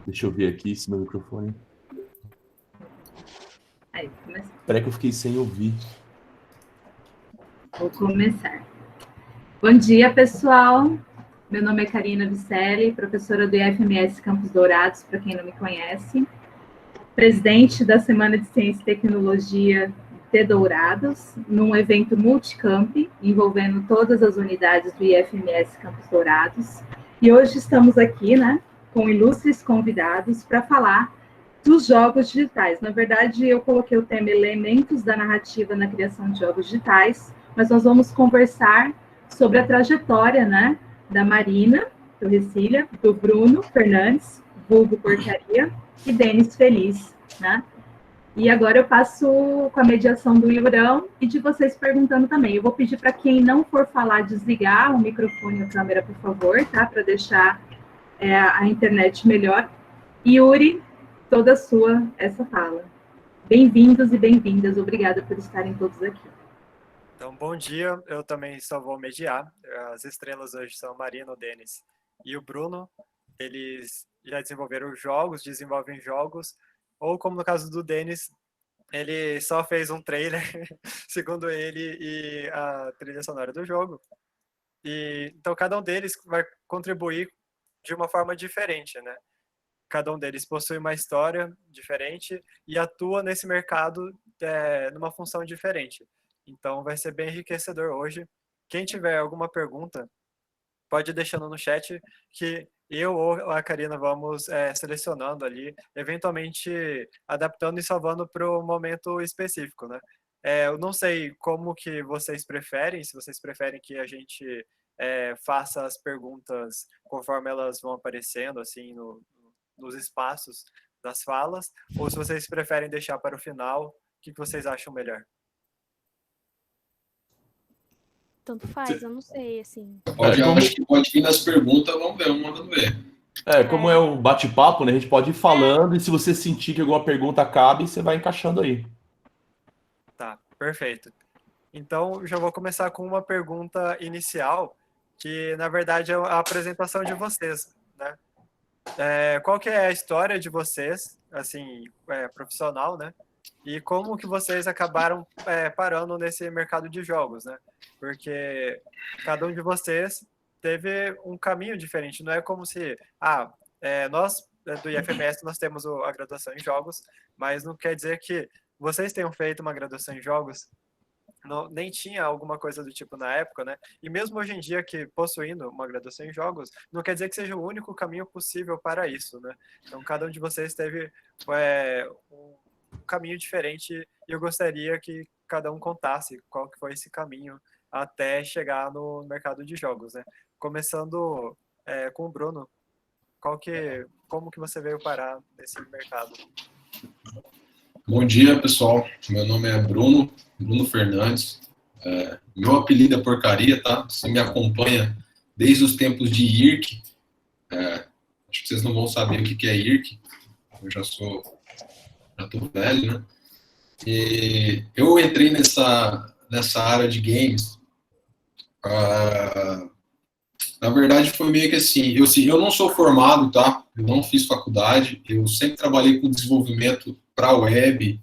Deixa eu ver aqui se meu microfone... Aí, começa. Espera que eu fiquei sem ouvir. Vou começar. Bom dia, pessoal. Meu nome é Karina Vicelli, professora do IFMS Campos Dourados, para quem não me conhece. Presidente da Semana de Ciência e Tecnologia de Dourados, num evento multicamp, envolvendo todas as unidades do IFMS Campos Dourados. E hoje estamos aqui, com ilustres convidados para falar dos jogos digitais. Na verdade, eu coloquei o tema Elementos da Narrativa na Criação de Jogos Digitais, mas nós vamos conversar sobre a trajetória, da Marina Torrecilha, do Bruno Fernandes, vulgo Porcaria, e Denis Feliz, E agora eu passo com a mediação do Iurão e de vocês perguntando também. Eu vou pedir para quem não for falar, desligar o microfone e a câmera, por favor, para deixar a internet melhor. Yuri, toda sua essa fala. Bem-vindos e bem-vindas. Obrigada por estarem todos aqui. Então, bom dia. Eu também só vou mediar. As estrelas hoje são Marina, o Denis e o Bruno. Eles já desenvolveram jogos, desenvolvem jogos, ou como no caso do Denis, ele só fez um trailer, segundo ele, e a trilha sonora do jogo. Então, cada um deles vai contribuir de uma forma diferente, né? Cada um deles possui uma história diferente e atua nesse mercado numa função diferente. Então, vai ser bem enriquecedor hoje. Quem tiver alguma pergunta, pode ir deixando no chat que eu ou a Karina vamos selecionando ali, eventualmente adaptando e salvando para o momento específico, né? Eu não sei como que vocês preferem, se vocês preferem que a gente faça as perguntas conforme elas vão aparecendo, assim, nos espaços das falas, ou se vocês preferem deixar para o final, o que vocês acham melhor? Tanto faz, eu não sei, assim. Acho que pode vir nas perguntas, vamos ver. Como é um bate-papo, né? A gente pode ir falando e se você sentir que alguma pergunta cabe, você vai encaixando aí. Tá, perfeito. Então, já vou começar com uma pergunta inicial, que na verdade é a apresentação de vocês, né? Qual que é a história de vocês, assim, profissional, né? E como que vocês acabaram parando nesse mercado de jogos, né? Porque cada um de vocês teve um caminho diferente. Não é como se, nós do IFMS nós temos a graduação em jogos, mas não quer dizer que vocês tenham feito uma graduação em jogos. Não, nem tinha alguma coisa do tipo na época, né? E mesmo hoje em dia, que possuindo uma graduação em jogos, não quer dizer que seja o único caminho possível para isso, né? Então, cada um de vocês teve um caminho diferente e eu gostaria que cada um contasse qual que foi esse caminho até chegar no mercado de jogos, né? Começando com o Bruno, como que você veio parar nesse mercado? Bom dia, pessoal. Meu nome é Bruno Fernandes. Meu apelido é Porcaria, tá? Você me acompanha desde os tempos de IRC. Acho que vocês não vão saber o que é IRC. Eu já tô velho, né? E eu entrei nessa área de games. Na verdade, foi meio que assim, eu não sou formado, tá? Eu não fiz faculdade, eu sempre trabalhei com desenvolvimento para web,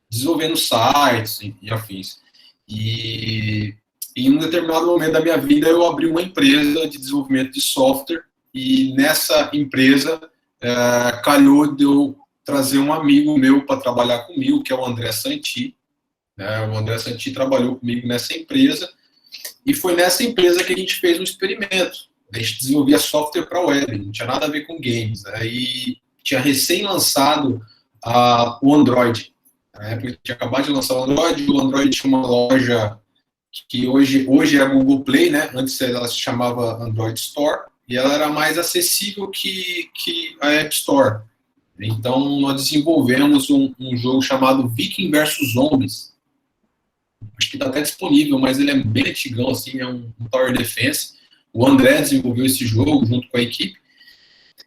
desenvolvendo sites e afins. E em um determinado momento da minha vida, eu abri uma empresa de desenvolvimento de software e nessa empresa calhou de eu trazer um amigo meu para trabalhar comigo, que é o André Santi. O André Santi trabalhou comigo nessa empresa e foi nessa empresa que a gente fez um experimento. A gente desenvolvia software para web, não tinha nada a ver com games. E tinha recém-lançado o Android. Na época tinha acabado de lançar o Android tinha uma loja que hoje é a Google Play, né? Antes ela se chamava Android Store, e ela era mais acessível que a App Store. Então, nós desenvolvemos um jogo chamado Viking vs Zombies. Acho que está até disponível, mas ele é bem antigão, assim, é um Tower Defense. O André desenvolveu esse jogo junto com a equipe.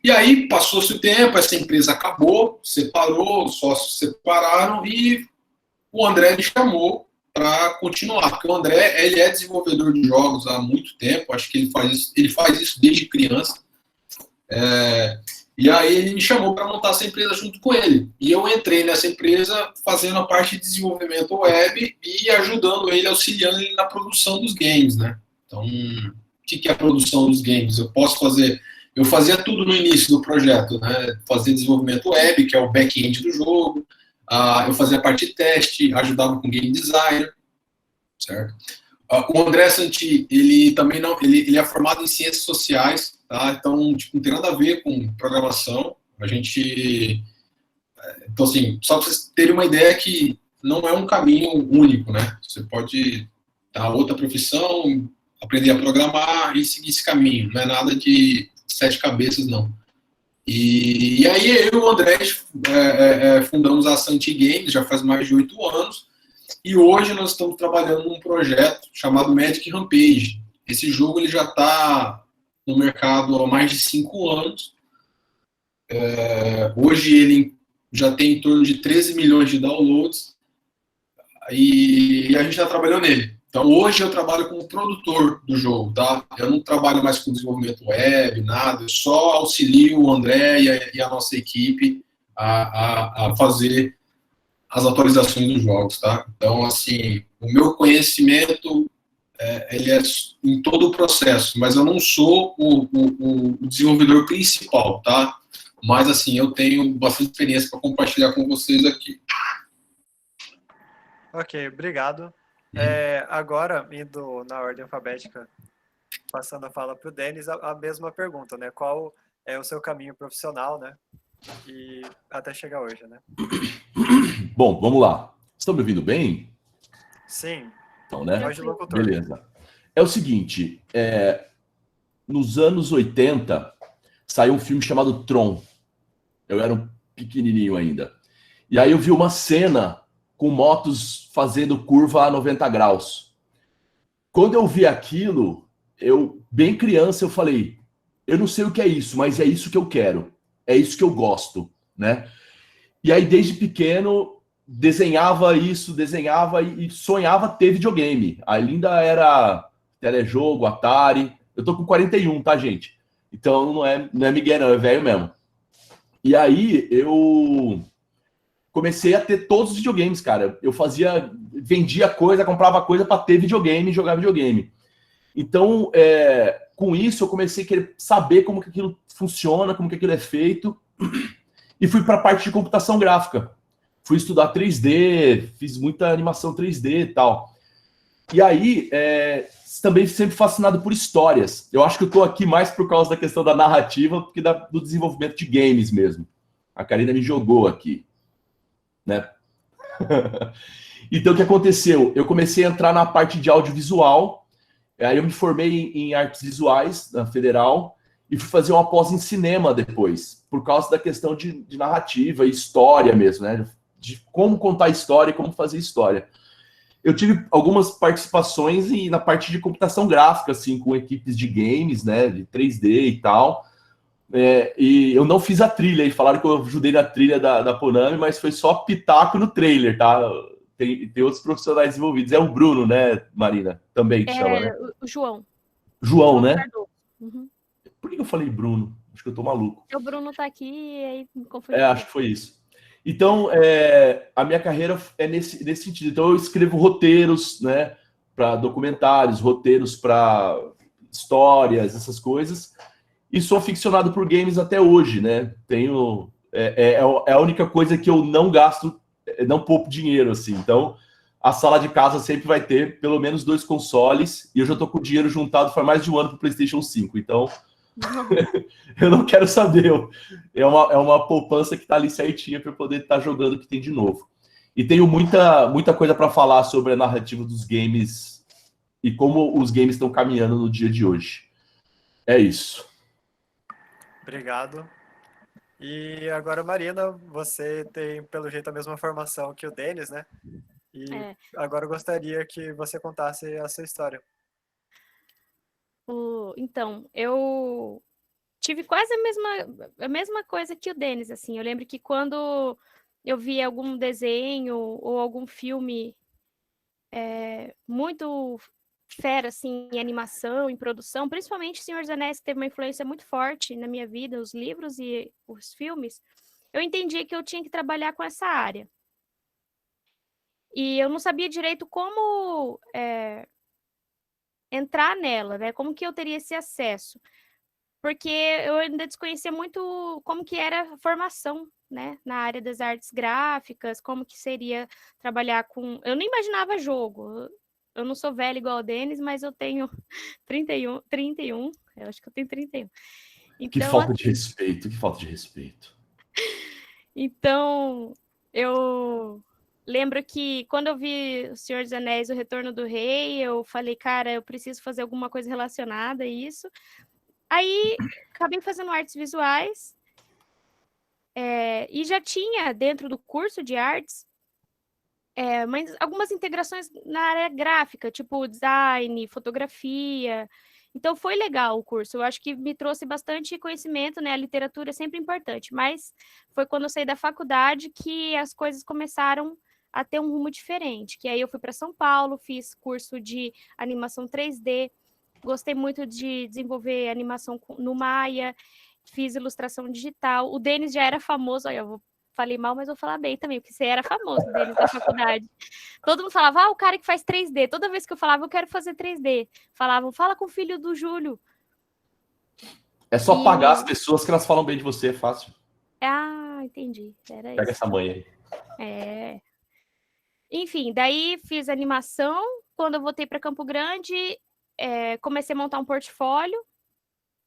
E aí, passou-se o tempo, essa empresa acabou, separou, os sócios separaram e o André me chamou para continuar. Porque o André, ele é desenvolvedor de jogos há muito tempo, acho que ele faz isso desde criança. E aí ele me chamou para montar essa empresa junto com ele. E eu entrei nessa empresa fazendo a parte de desenvolvimento web e ajudando ele, auxiliando ele na produção dos games, né? Então, o que é a produção dos games? Eu fazia tudo no início do projeto, né? Fazia desenvolvimento web, que é o back-end do jogo, eu fazia a parte de teste, ajudava com game design, certo? O André Santi, ele também não, ele é formado em ciências sociais, tá? Então, tipo, não tem nada a ver com programação. Então, assim, só para vocês terem uma ideia que não é um caminho único, né? Você pode dar outra profissão, aprender a programar e seguir esse caminho. Não é nada de 7 cabeças, não. E aí eu e o André fundamos a Santi Games, já faz mais de 8 anos, e hoje nós estamos trabalhando num projeto chamado Magic Rampage. Esse jogo ele já está no mercado há mais de 5 anos. Hoje ele já tem em torno de 13 milhões de downloads e a gente está trabalhando nele. Então hoje eu trabalho como produtor do jogo, tá? Eu não trabalho mais com desenvolvimento web, nada, eu só auxilio o André e a nossa equipe a fazer as atualizações dos jogos, tá? Então, assim, o meu conhecimento ele é em todo o processo, mas eu não sou o desenvolvedor principal, tá? Mas, assim, eu tenho bastante experiência para compartilhar com vocês aqui. Ok, obrigado. Agora, indo na ordem alfabética, passando a fala para o Denis, a mesma pergunta, né? Qual é o seu caminho profissional, né? E até chegar hoje, né? Bom, vamos lá. Estão me ouvindo bem? Sim. Então, né? Voz de locutor. Beleza. É o seguinte, nos anos 80, saiu um filme chamado Tron. Eu era um pequenininho ainda. E aí eu vi uma cena com motos fazendo curva a 90 graus. Quando eu vi aquilo, bem criança, eu falei, eu não sei o que é isso, mas é isso que eu quero. É isso que eu gosto, né? E aí, desde pequeno, desenhava e sonhava ter videogame. A Linda era telejogo, Atari. Eu tô com 41, tá, gente? Então não é migué, não, é velho mesmo. E aí eu comecei a ter todos os videogames, cara. Eu vendia coisa, comprava coisa para ter videogame e jogar videogame. Então, com isso, eu comecei a querer saber como que aquilo funciona, como que aquilo é feito. E fui para a parte de computação gráfica. Fui estudar 3D, fiz muita animação 3D e tal. E aí, também sempre fascinado por histórias. Eu acho que eu estou aqui mais por causa da questão da narrativa do que do desenvolvimento de games mesmo. A Karina me jogou aqui, né? Então, o que aconteceu? Eu comecei a entrar na parte de audiovisual, aí eu me formei em artes visuais na Federal e fui fazer uma pós em cinema depois, por causa da questão de narrativa e história mesmo, né? De como contar história e como fazer história. Eu tive algumas participações na parte de computação gráfica, assim, com equipes de games, né, de 3D e tal. E eu não fiz a trilha, e falaram que eu ajudei na trilha da Konami, mas foi só pitaco no trailer, tá? Tem outros profissionais envolvidos. É o Bruno, né, Marina? Também que chama, né? O João. João, né? Uhum. Por que eu falei Bruno? Acho que eu tô maluco. O Bruno tá aqui e aí me confundi. Acho que foi isso. Então, a minha carreira é nesse sentido. Então, eu escrevo roteiros, né, para documentários, roteiros para histórias, essas coisas. E sou aficionado por games até hoje, né? Tenho é a única coisa que eu não gasto, não poupo dinheiro, assim. Então, a sala de casa sempre vai ter pelo menos 2 consoles e eu já tô com o dinheiro juntado faz mais de um ano pro PlayStation 5. Então, eu não quero saber. É uma poupança que tá ali certinha para poder estar jogando o que tem de novo. E tenho muita coisa para falar sobre a narrativa dos games e como os games estão caminhando no dia de hoje. É isso. Obrigado. E agora, Marina, você tem, pelo jeito, a mesma formação que o Denis, né? E agora eu gostaria que você contasse a sua história. Então, eu tive quase a mesma coisa que o Denis, assim. Eu lembro que quando eu vi algum desenho ou algum filme muito fera, assim, em animação, em produção, principalmente Senhor dos Anéis, que teve uma influência muito forte na minha vida, os livros e os filmes, eu entendi que eu tinha que trabalhar com essa área. E eu não sabia direito como entrar nela, né? Como que eu teria esse acesso? Porque eu ainda desconhecia muito como que era a formação, né? Na área das artes gráficas, como que seria trabalhar com... Eu nem imaginava jogo. Eu não sou velha igual o Denis, mas eu tenho 31. Eu acho que eu tenho 31. Que Então, falta de respeito, que falta de respeito. Então, eu lembro que quando eu vi O Senhor dos Anéis, O Retorno do Rei, eu falei, cara, eu preciso fazer alguma coisa relacionada a isso. Aí, acabei fazendo artes visuais, e já tinha dentro do curso de artes, mas algumas integrações na área gráfica, tipo design, fotografia. Então, foi legal o curso. Eu acho que me trouxe bastante conhecimento, né? A literatura é sempre importante, mas foi quando eu saí da faculdade que as coisas começaram a ter um rumo diferente. Que aí eu fui para São Paulo, fiz curso de animação 3D, gostei muito de desenvolver animação no Maya, fiz ilustração digital. O Denis já era famoso, olha, eu falei mal, mas vou falar bem também, porque você era famoso, Denis, da faculdade. Todo mundo falava, o cara que faz 3D. Toda vez que eu falava, eu quero fazer 3D. Falavam, fala com o filho do Júlio. É só pagar as pessoas que elas falam bem de você, é fácil. Ah, entendi. Era Pega isso. essa manha aí. Enfim, daí fiz animação. Quando eu voltei para Campo Grande, comecei a montar um portfólio.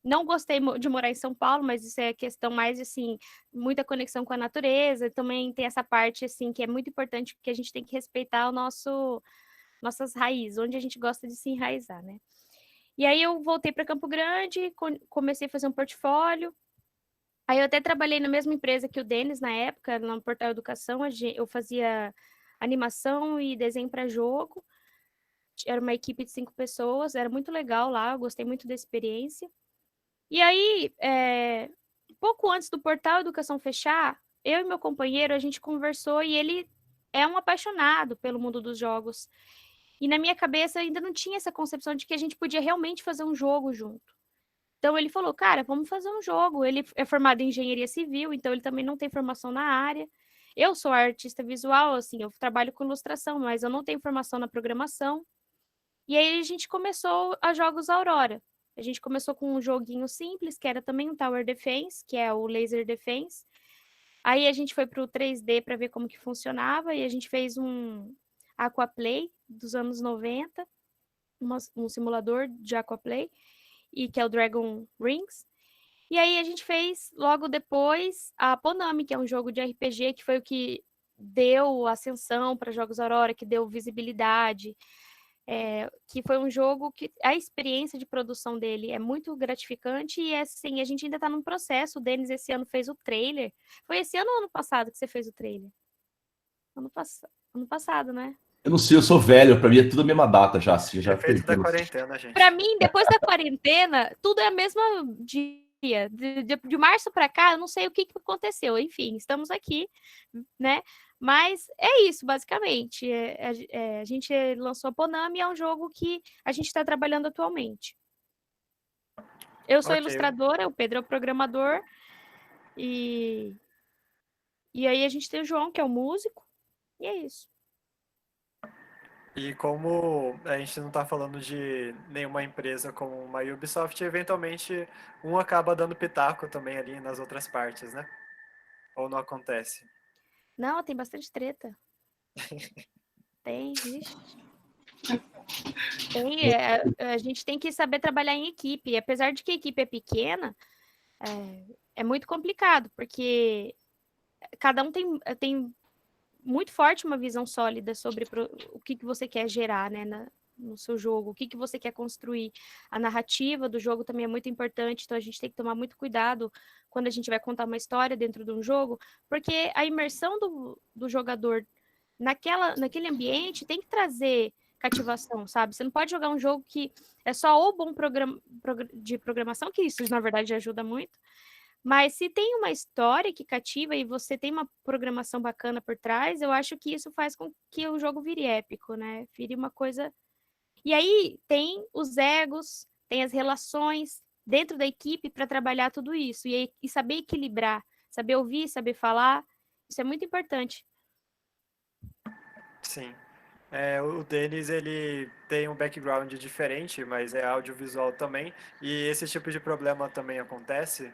Não gostei de morar em São Paulo, mas isso é questão mais, assim, muita conexão com a natureza. Também tem essa parte, assim, que é muito importante, porque a gente tem que respeitar nossas raízes, onde a gente gosta de se enraizar, né? E aí eu voltei para Campo Grande, comecei a fazer um portfólio. Aí eu até trabalhei na mesma empresa que o Denis na época, no Portal Educação. Eu fazia animação e desenho para jogo. Era uma equipe de 5 pessoas, era muito legal lá, eu gostei muito da experiência. E aí, pouco antes do Portal Educação fechar, eu e meu companheiro, a gente conversou e ele é um apaixonado pelo mundo dos jogos. E na minha cabeça ainda não tinha essa concepção de que a gente podia realmente fazer um jogo junto. Então ele falou, cara, vamos fazer um jogo. Ele é formado em engenharia civil, então ele também não tem formação na área. Eu sou artista visual, assim, eu trabalho com ilustração, mas eu não tenho formação na programação. E aí a gente começou a Jogos Aurora. A gente começou com um joguinho simples, que era também um Tower Defense, que é o Laser Defense. Aí a gente foi para o 3D para ver como que funcionava, e a gente fez um Aquaplay dos anos 90, um simulador de Aquaplay, e que é o Dragon Rings. E aí a gente fez, logo depois, a Ponami, que é um jogo de RPG, que foi o que deu ascensão para Jogos Aurora, que deu visibilidade, que foi um jogo que a experiência de produção dele é muito gratificante e, assim, a gente ainda está num processo. O Denis esse ano fez o trailer. Foi esse ano ou ano passado que você fez o trailer? Ano passado, né? Eu não sei, eu sou velho, pra mim é tudo a mesma data já. Assim, já Efeito da quarentena, gente. Para mim, depois da quarentena, tudo é a mesma dia. De março para cá, eu não sei o que aconteceu. Enfim, estamos aqui, né? Mas é isso, basicamente. A gente lançou a Ponami, é um jogo que a gente está trabalhando atualmente. Eu sou ilustradora, o Pedro é o programador, e aí a gente tem o João, que é o músico, e é isso. E como a gente não está falando de nenhuma empresa como uma Ubisoft, eventualmente um acaba dando pitaco também ali nas outras partes, né? Ou não acontece? Não, tem bastante treta. Tem, vixe. A gente tem que saber trabalhar em equipe. E apesar de que a equipe é pequena, é muito complicado, porque cada um tem muito forte uma visão sólida sobre o que você quer gerar, né, no seu jogo, o que você quer construir. A narrativa do jogo também é muito importante, então a gente tem que tomar muito cuidado quando a gente vai contar uma história dentro de um jogo, porque a imersão do jogador naquele ambiente tem que trazer cativação, sabe? Você não pode jogar um jogo que é só o bom de programação, que isso na verdade ajuda muito, mas se tem uma história que cativa e você tem uma programação bacana por trás, eu acho que isso faz com que o jogo vire épico, né? Vire uma coisa E aí tem os egos, tem as relações dentro da equipe para trabalhar tudo isso. E saber equilibrar, saber ouvir, saber falar, isso é muito importante. Sim. O Denis, ele tem um background diferente, mas é audiovisual também. E esse tipo de problema também acontece?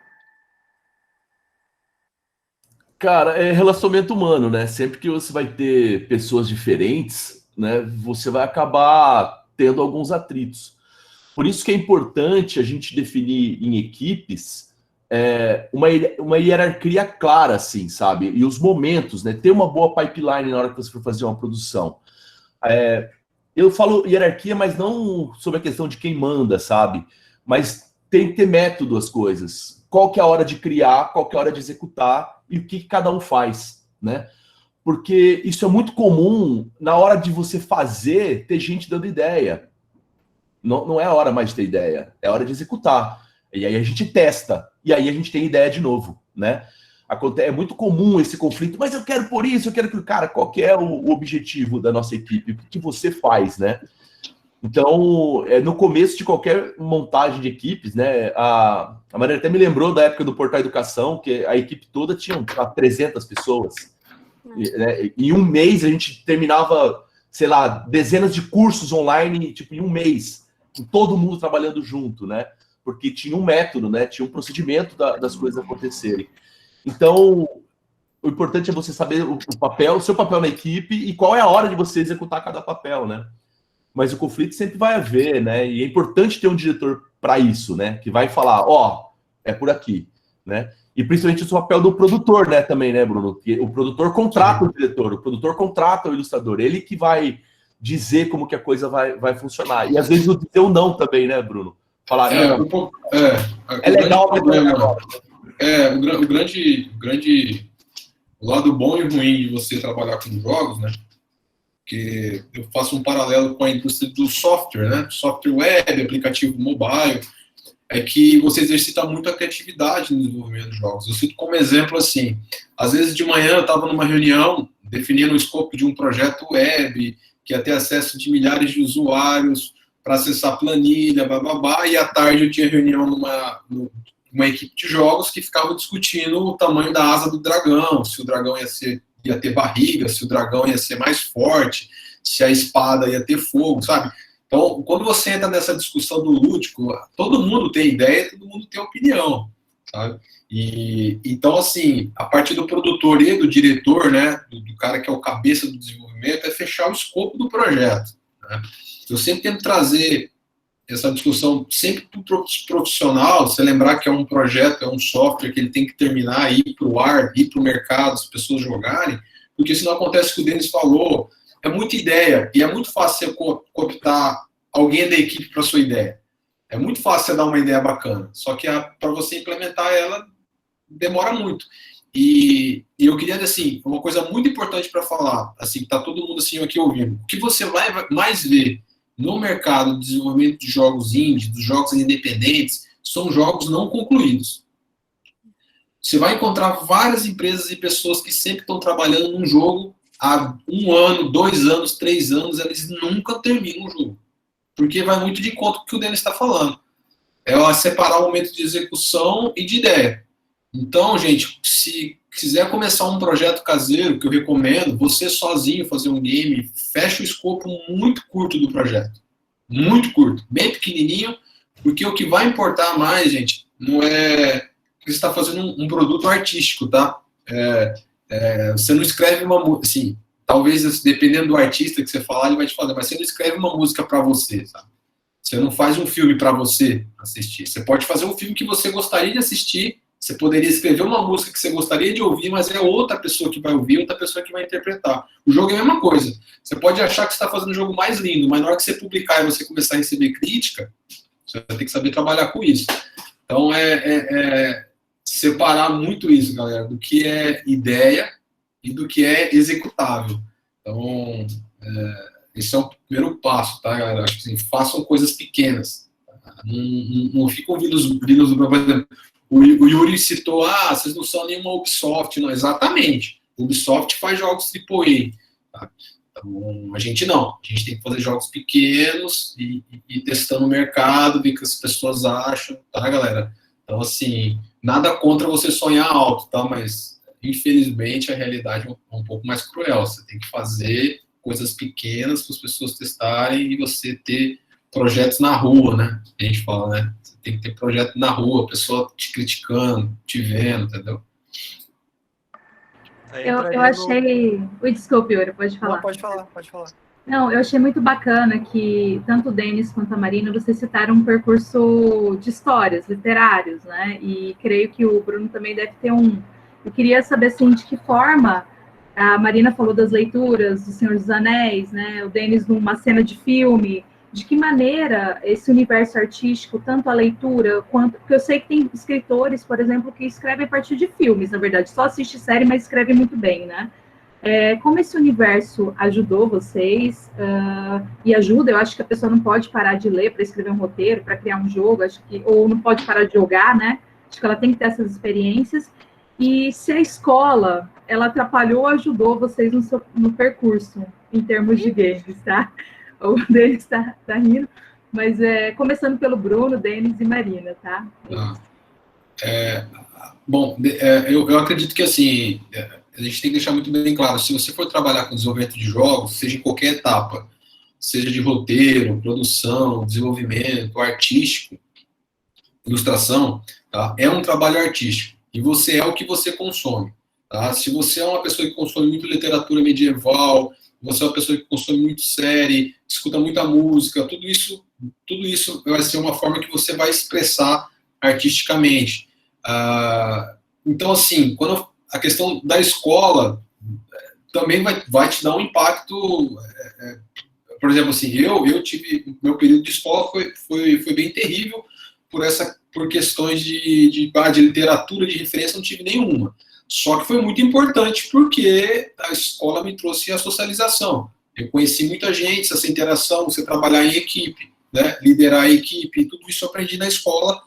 Cara, é relacionamento humano, né? Sempre que você vai ter pessoas diferentes, né, você vai acabar tendo alguns atritos. Por isso que é importante a gente definir em equipes uma hierarquia clara, assim, sabe? E os momentos, né? Ter uma boa pipeline na hora que você for fazer uma produção. Eu falo hierarquia, mas não sobre a questão de quem manda, sabe? Mas tem que ter método as coisas. Qual que é a hora de criar, qual que é a hora de executar e o que cada um faz, né? Porque isso é muito comum na hora de você fazer, ter gente dando ideia. Não é a hora mais de ter ideia, é a hora de executar. E aí a gente testa, e aí a gente tem ideia de novo, né? É muito comum esse conflito, mas eu quero por isso, eu quero que... Cara, qual que é o objetivo da nossa equipe? O que você faz, né? Então, no começo de qualquer montagem de equipes, né? A Maria até me lembrou da época do Portal Educação, que a equipe toda tinha 300 pessoas. Né? Em um mês a gente terminava, sei lá, dezenas de cursos online, tipo, em um mês, com todo mundo trabalhando junto, né? Porque tinha um método, né? Tinha um procedimento das coisas acontecerem. Então, o importante é você saber o seu papel na equipe e qual é a hora de você executar cada papel, né? Mas o conflito sempre vai haver, né? E é importante ter um diretor para isso, né? Que vai falar, é por aqui, né? E principalmente o papel do produtor, né? Também, né, Bruno? Que o produtor contrata o diretor, o produtor contrata o ilustrador, ele que vai dizer como que a coisa vai funcionar. E às vezes o dizer o não também, né, Bruno? Falar, é legal, o lado bom e ruim de você trabalhar com jogos, né? Que eu faço um paralelo com a indústria do software, né? Software web, aplicativo mobile, é que você exercita muito a criatividade no desenvolvimento de jogos. Eu cito como exemplo assim, às vezes de manhã eu estava numa reunião definindo o escopo de um projeto web que ia ter acesso de milhares de usuários para acessar planilha, bababá, e à tarde eu tinha reunião numa equipe de jogos que ficava discutindo o tamanho da asa do dragão, se o dragão ia ter barriga, se o dragão ia ser mais forte, se a espada ia ter fogo, sabe? Então, quando você entra nessa discussão do lúdico, todo mundo tem ideia, todo mundo tem opinião, sabe? E então, assim, a partir do produtor e do diretor, né, do cara que é o cabeça do desenvolvimento, é fechar o escopo do projeto, né? Eu sempre tento trazer essa discussão sempre para o profissional, você lembrar que é um projeto, é um software que ele tem que terminar, ir para o ar, ir para o mercado, as pessoas jogarem, porque senão acontece o que o Denis falou, é muita ideia, e é muito fácil você cooptar alguém da equipe para sua ideia. É muito fácil você dar uma ideia bacana, só que para você implementar ela, demora muito. E eu queria, assim, uma coisa muito importante para falar, assim, que tá todo mundo assim aqui ouvindo, o que você vai mais ver no mercado de desenvolvimento de jogos indie, dos jogos independentes, são jogos não concluídos. Você vai encontrar várias empresas e pessoas que sempre estão trabalhando num jogo há 1 ano, 2 anos, 3 anos, eles nunca terminam o jogo. Porque vai muito de encontro com o que o Denis está falando. É separar o momento de execução e de ideia. Então, gente, se quiser começar um projeto caseiro, que eu recomendo, você sozinho fazer um game, fecha o escopo muito curto do projeto. Muito curto, bem pequenininho, porque o que vai importar mais, gente, não é que você está fazendo um produto artístico, tá? Você não escreve uma música, assim, talvez dependendo do artista que você falar, ele vai te falar, mas você não escreve uma música para você, sabe? Você não faz um filme para você assistir. Você pode fazer um filme que você gostaria de assistir. Você poderia escrever uma música que você gostaria de ouvir, mas é outra pessoa que vai ouvir, outra pessoa que vai interpretar. O jogo é a mesma coisa. Você pode achar que você está fazendo o jogo mais lindo, mas na hora que você publicar e você começar a receber crítica, você vai ter que saber trabalhar com isso. Então, separar muito isso, galera, do que é ideia e do que é executável. Então, esse é o primeiro passo, tá, galera? Acho que assim, façam coisas pequenas. Não ficam vindo os... Por exemplo, o Yuri citou, vocês não são nenhuma Ubisoft. Não, exatamente. O Ubisoft faz jogos AAA. Tá? Então, a gente não. A gente tem que fazer jogos pequenos e testando o mercado, ver o que as pessoas acham, tá, galera? Então, assim, nada contra você sonhar alto, tá? Mas, infelizmente, a realidade é um pouco mais cruel. Você tem que fazer coisas pequenas para as pessoas testarem e você ter projetos na rua, né? A gente fala, né? Você tem que ter projeto na rua, a pessoa te criticando, te vendo, entendeu? Eu achei... Oi, desculpe, Yuri, pode falar. Não, pode falar. Não, eu achei muito bacana que tanto o Denis quanto a Marina, vocês citaram um percurso de histórias, literários, né? E creio que o Bruno também deve ter um... Eu queria saber, assim, de que forma a Marina falou das leituras do Senhor dos Anéis, né? O Denis numa cena de filme. De que maneira esse universo artístico, tanto a leitura, quanto... Porque eu sei que tem escritores, por exemplo, que escrevem a partir de filmes, na verdade. Só assiste série, mas escreve muito bem, né? Como esse universo ajudou vocês e ajuda, eu acho que a pessoa não pode parar de ler para escrever um roteiro, para criar um jogo, ou não pode parar de jogar, né? Acho que ela tem que ter essas experiências. E se a escola, ela atrapalhou ou ajudou vocês no percurso, em termos de games, tá? O Denis está rindo, mas começando pelo Bruno, Denis e Marina, tá? Bom, eu acredito que, assim, a gente tem que deixar muito bem claro, se você for trabalhar com desenvolvimento de jogos, seja em qualquer etapa, seja de roteiro, produção, desenvolvimento, artístico, ilustração, tá? É um trabalho artístico, e você é o que você consome, tá? Se você é uma pessoa que consome muito literatura medieval, você é uma pessoa que consome muito série, escuta muita música, tudo isso vai ser uma forma que você vai expressar artisticamente. Então, assim, quando a questão da escola também vai te dar um impacto. Por exemplo, assim, eu tive meu período de escola foi bem terrível por questões de literatura de referência, não tive nenhuma. Só que foi muito importante porque a escola me trouxe a socialização. Eu conheci muita gente, essa interação, você trabalhar em equipe, né, liderar a equipe, tudo isso eu aprendi na escola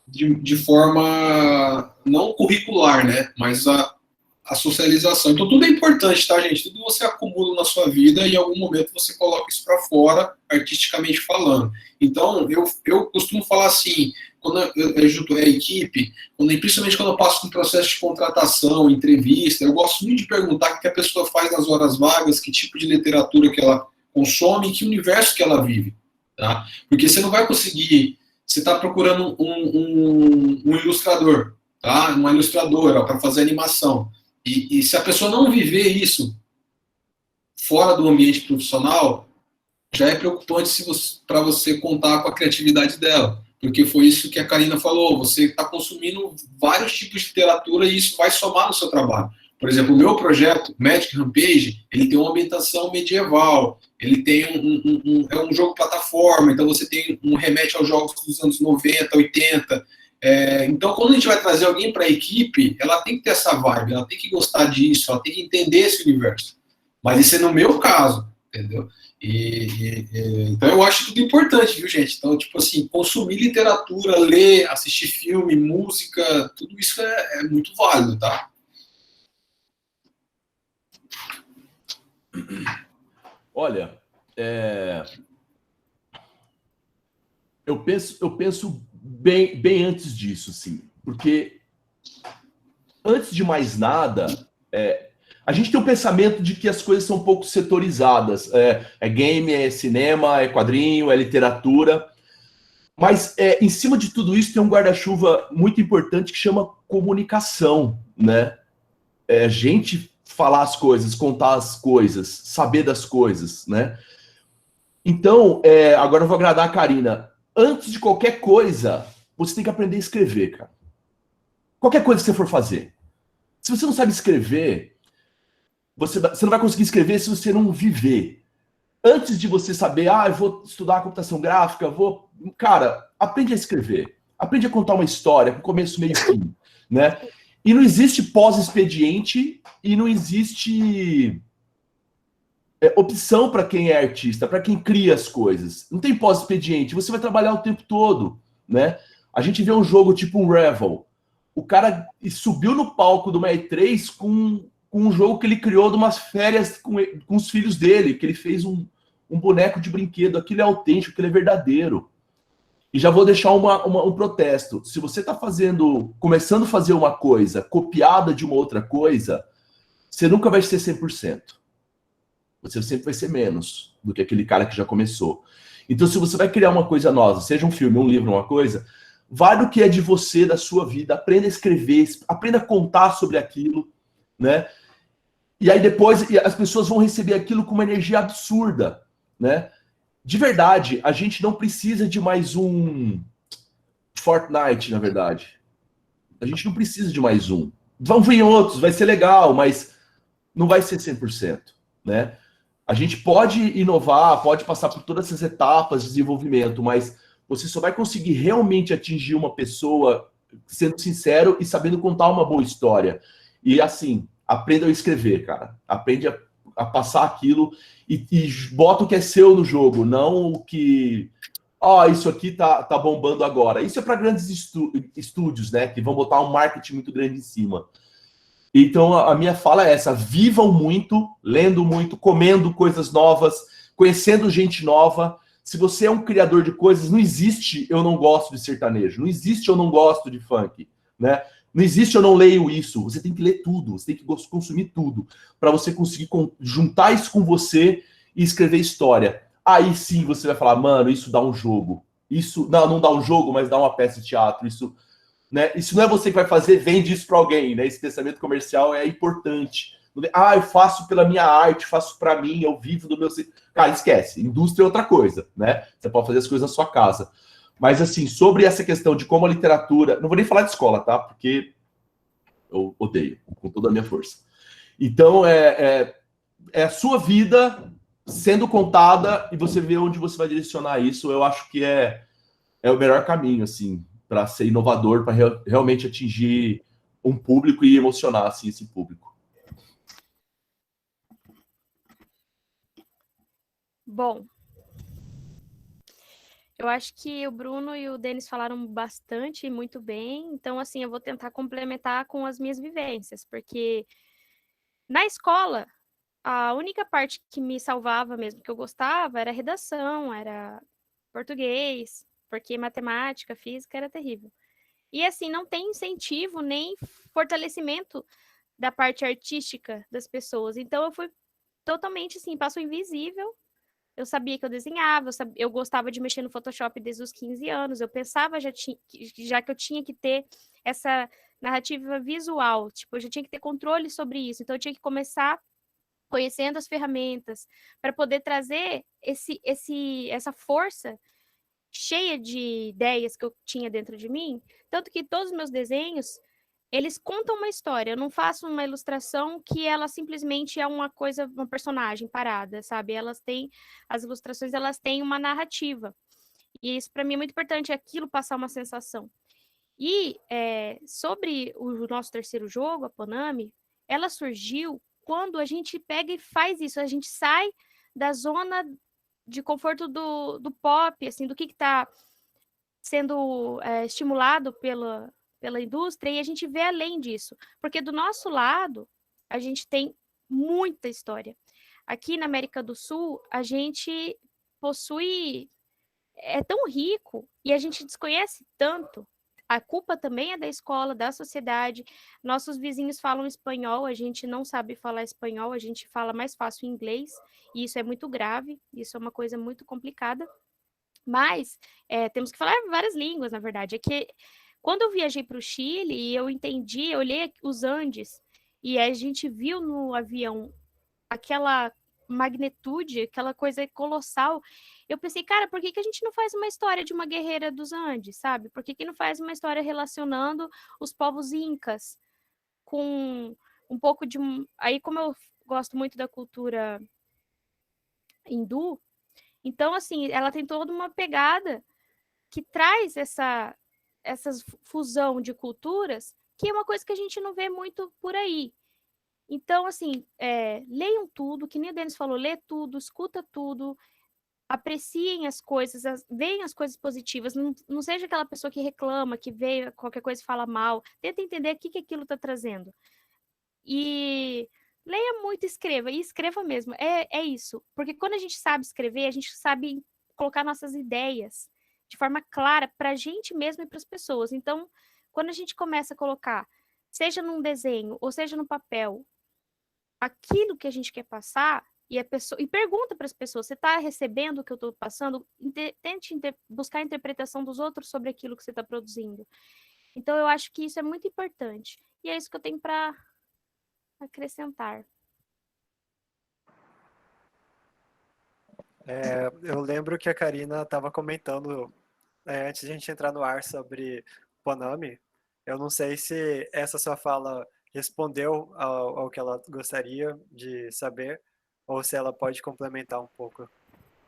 de forma não curricular, né, mas a socialização. Então tudo é importante, tá, gente? Tudo você acumula na sua vida e em algum momento você coloca isso para fora, artisticamente falando. Então eu costumo falar assim, quando eu junto a equipe, principalmente quando eu passo por um processo de contratação, entrevista, eu gosto muito de perguntar o que a pessoa faz nas horas vagas, que tipo de literatura que ela consome e que universo que ela vive, tá? Porque você não vai conseguir, você está procurando um ilustrador, tá? Uma ilustradora para fazer animação. E se a pessoa não viver isso fora do ambiente profissional, já é preocupante para você contar com a criatividade dela. Porque foi isso que a Karina falou, você está consumindo vários tipos de literatura e isso vai somar no seu trabalho. Por exemplo, o meu projeto, Magic Rampage, ele tem uma ambientação medieval, ele tem é um jogo plataforma, então você tem remete aos jogos dos anos 90, 80. Então, quando a gente vai trazer alguém para a equipe, ela tem que ter essa vibe, ela tem que gostar disso, ela tem que entender esse universo. Mas isso é no meu caso, entendeu? Então eu acho tudo importante, viu, gente? Então, tipo assim, consumir literatura, ler, assistir filme, música, tudo isso é muito válido, tá? Olha, eu penso bem antes disso, sim, porque antes de mais nada, a gente tem um pensamento de que as coisas são um pouco setorizadas. É game, é cinema, é quadrinho, é literatura. Mas em cima de tudo isso tem um guarda-chuva muito importante que chama comunicação, né? A gente falar as coisas, contar as coisas, saber das coisas, né? Então, agora eu vou agradar a Karina. Antes de qualquer coisa, você tem que aprender a escrever, cara. Qualquer coisa que você for fazer. Se você não sabe escrever, você não vai conseguir escrever se você não viver. Antes de você saber, eu vou estudar computação gráfica, Cara, aprende a escrever. Aprende a contar uma história, com começo, meio e fim, né? E não existe pós-expediente e não existe opção para quem é artista, para quem cria as coisas. Não tem pós-expediente, você vai trabalhar o tempo todo, né? A gente vê um jogo tipo um Revel. O cara subiu no palco do E3 com um jogo que ele criou de umas férias com os filhos dele, que ele fez um boneco de brinquedo. Aquilo é autêntico, aquilo é verdadeiro. E já vou deixar um protesto. Se você está começando a fazer uma coisa copiada de uma outra coisa, você nunca vai ser 100%. Você sempre vai ser menos do que aquele cara que já começou. Então, se você vai criar uma coisa nova, seja um filme, um livro, uma coisa, vai do que é de você, da sua vida, aprenda a escrever, aprenda a contar sobre aquilo, né? E aí depois as pessoas vão receber aquilo com uma energia absurda, né? De verdade, a gente não precisa de mais um Fortnite, na verdade. A gente não precisa de mais um. Vão vir outros, vai ser legal, mas não vai ser 100%, né? A gente pode inovar, pode passar por todas essas etapas de desenvolvimento, mas você só vai conseguir realmente atingir uma pessoa sendo sincero e sabendo contar uma boa história. E assim, aprenda a escrever, cara. Aprende a passar aquilo e bota o que é seu no jogo, não o que... isso aqui tá bombando agora. Isso é para grandes estúdios, né? Que vão botar um marketing muito grande em cima. Então, a minha fala é essa: vivam muito, lendo muito, comendo coisas novas, conhecendo gente nova. Se você é um criador de coisas, não existe eu não gosto de sertanejo, não existe eu não gosto de funk, né? Não existe eu não leio isso. Você tem que ler tudo, você tem que consumir tudo, para você conseguir juntar isso com você e escrever história. Aí sim você vai falar, mano, isso dá um jogo. Isso não dá um jogo, mas dá uma peça de teatro. Isso, né? Isso não é você que vai fazer, vende isso para alguém, né? Esse pensamento comercial é importante. Eu faço pela minha arte, faço para mim, eu vivo do meu... Cara, esquece. Indústria é outra coisa, né? Você pode fazer as coisas na sua casa. Mas, assim, sobre essa questão de como a literatura... Não vou nem falar de escola, tá? Porque eu odeio, com toda a minha força. Então, é a sua vida sendo contada e você vê onde você vai direcionar isso. Eu acho que é o melhor caminho, assim, para ser inovador, para realmente atingir um público e emocionar, assim, esse público. Bom, eu acho que o Bruno e o Denis falaram bastante e muito bem, então, assim, eu vou tentar complementar com as minhas vivências, porque na escola, a única parte que me salvava mesmo, que eu gostava, era redação, era português, porque matemática, física era terrível. E, assim, não tem incentivo nem fortalecimento da parte artística das pessoas, então eu fui totalmente, assim, passo invisível. Eu sabia que eu desenhava, eu gostava de mexer no Photoshop desde os 15 anos, eu pensava já que eu tinha que ter essa narrativa visual, tipo, eu já tinha que ter controle sobre isso, então eu tinha que começar conhecendo as ferramentas para poder trazer essa força cheia de ideias que eu tinha dentro de mim, tanto que todos os meus desenhos eles contam uma história. Eu não faço uma ilustração que ela simplesmente é uma coisa, uma personagem parada, sabe? As ilustrações, elas têm uma narrativa. E isso para mim é muito importante, aquilo passar uma sensação. E sobre o nosso terceiro jogo, a Ponami, ela surgiu quando a gente pega e faz isso, a gente sai da zona de conforto do pop, assim, do que está sendo estimulado pela indústria, e a gente vê além disso, porque do nosso lado a gente tem muita história. Aqui na América do Sul, a gente é tão rico e a gente desconhece tanto. A culpa também é da escola, da sociedade. Nossos vizinhos falam espanhol, a gente não sabe falar espanhol, a gente fala mais fácil inglês, e isso é muito grave, isso é uma coisa muito complicada. Mas temos que falar várias línguas, na verdade. É que quando eu viajei para o Chile e eu entendi, eu olhei os Andes e a gente viu no avião aquela magnitude, aquela coisa colossal. Eu pensei, cara, por que a gente não faz uma história de uma guerreira dos Andes, sabe? Por que não faz uma história relacionando os povos incas com um pouco de... Aí, como eu gosto muito da cultura hindu, então, assim, ela tem toda uma pegada que traz essa fusão de culturas, que é uma coisa que a gente não vê muito por aí. Então, assim, leiam tudo, que nem o Denis falou, lê tudo, escuta tudo, apreciem as coisas, vejam as coisas positivas, não seja aquela pessoa que reclama, que vê qualquer coisa e fala mal, tenta entender o que aquilo está trazendo. E Leia muito, escreva, e escreva mesmo. É isso. Porque quando a gente sabe escrever, a gente sabe colocar nossas ideias de forma clara para a gente mesmo e para as pessoas. Então, quando a gente começa a colocar, seja num desenho ou seja no papel, aquilo que a gente quer passar, e pergunta para as pessoas, você está recebendo o que eu estou passando? Tente buscar a interpretação dos outros sobre aquilo que você está produzindo. Então, eu acho que isso é muito importante. E é isso que eu tenho para acrescentar. Eu lembro que a Karina estava comentando, antes de a gente entrar no ar, sobre Konami. Eu não sei se essa sua fala respondeu ao que ela gostaria de saber, ou se ela pode complementar um pouco.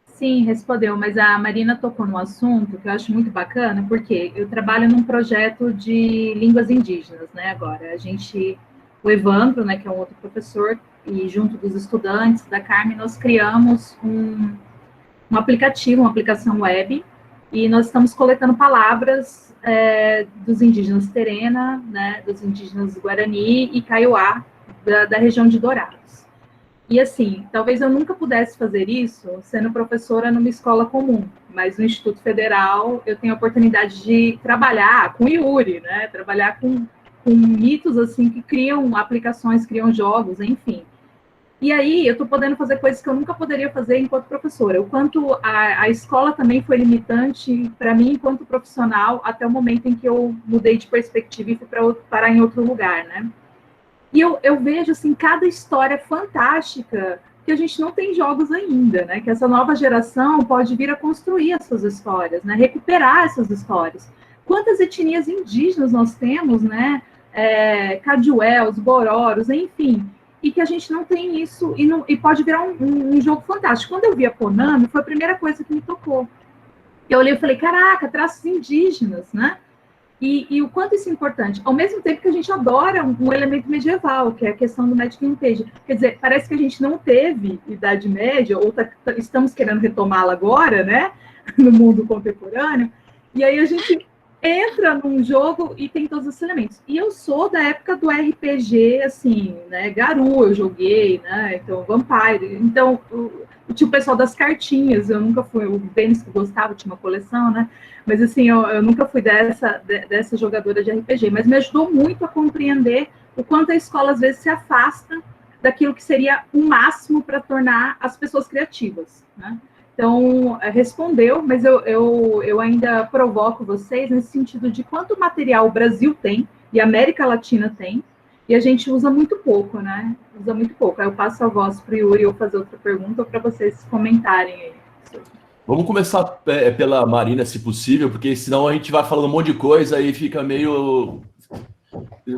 Sim, respondeu, mas a Marina tocou no assunto que eu acho muito bacana, porque eu trabalho num projeto de línguas indígenas, né, agora. O Evandro, né, que é um outro professor, e junto dos estudantes da Carmen, nós criamos um aplicativo, uma aplicação web, e nós estamos coletando palavras dos indígenas Terena, né, dos indígenas Guarani e Kaiowá, da região de Dourados. E assim, talvez eu nunca pudesse fazer isso sendo professora numa escola comum, mas no Instituto Federal eu tenho a oportunidade de trabalhar com Yuri, né? Trabalhar com mitos assim que criam aplicações, criam jogos, enfim. E aí eu estou podendo fazer coisas que eu nunca poderia fazer enquanto professora. O quanto a escola também foi limitante para mim enquanto profissional até o momento em que eu mudei de perspectiva e fui parar em outro lugar, né? E eu vejo, assim, cada história fantástica que a gente não tem jogos ainda, né? Que essa nova geração pode vir a construir essas histórias, né? Recuperar essas histórias. Quantas etnias indígenas nós temos, né? Caduéus, Bororos, enfim. E que a gente não tem isso e pode virar um jogo fantástico. Quando eu vi a Konami, foi a primeira coisa que me tocou. Eu olhei e falei, caraca, traços indígenas, né? E o quanto isso é importante. Ao mesmo tempo que a gente adora um elemento medieval, que é a questão do Magic Page. Quer dizer, parece que a gente não teve Idade Média, ou estamos querendo retomá-la agora, né? No mundo contemporâneo. E aí a gente entra num jogo e tem todos os elementos. E eu sou da época do RPG, assim, né? Garu eu joguei, né? Então, Vampire. Então, tinha o pessoal das cartinhas, eu nunca fui, o Denis que gostava, tinha uma coleção, né? Mas assim, eu nunca fui dessa jogadora de RPG, mas me ajudou muito a compreender o quanto a escola às vezes se afasta daquilo que seria o máximo para tornar as pessoas criativas, né? Então, respondeu, mas eu ainda provoco vocês nesse sentido de quanto material o Brasil tem e a América Latina tem, e a gente usa muito pouco, né? Usa muito pouco. Aí eu passo a voz para o Yuri ou fazer outra pergunta ou para vocês comentarem aí. Vamos começar pela Marina, se possível, porque senão a gente vai falando um monte de coisa e fica meio...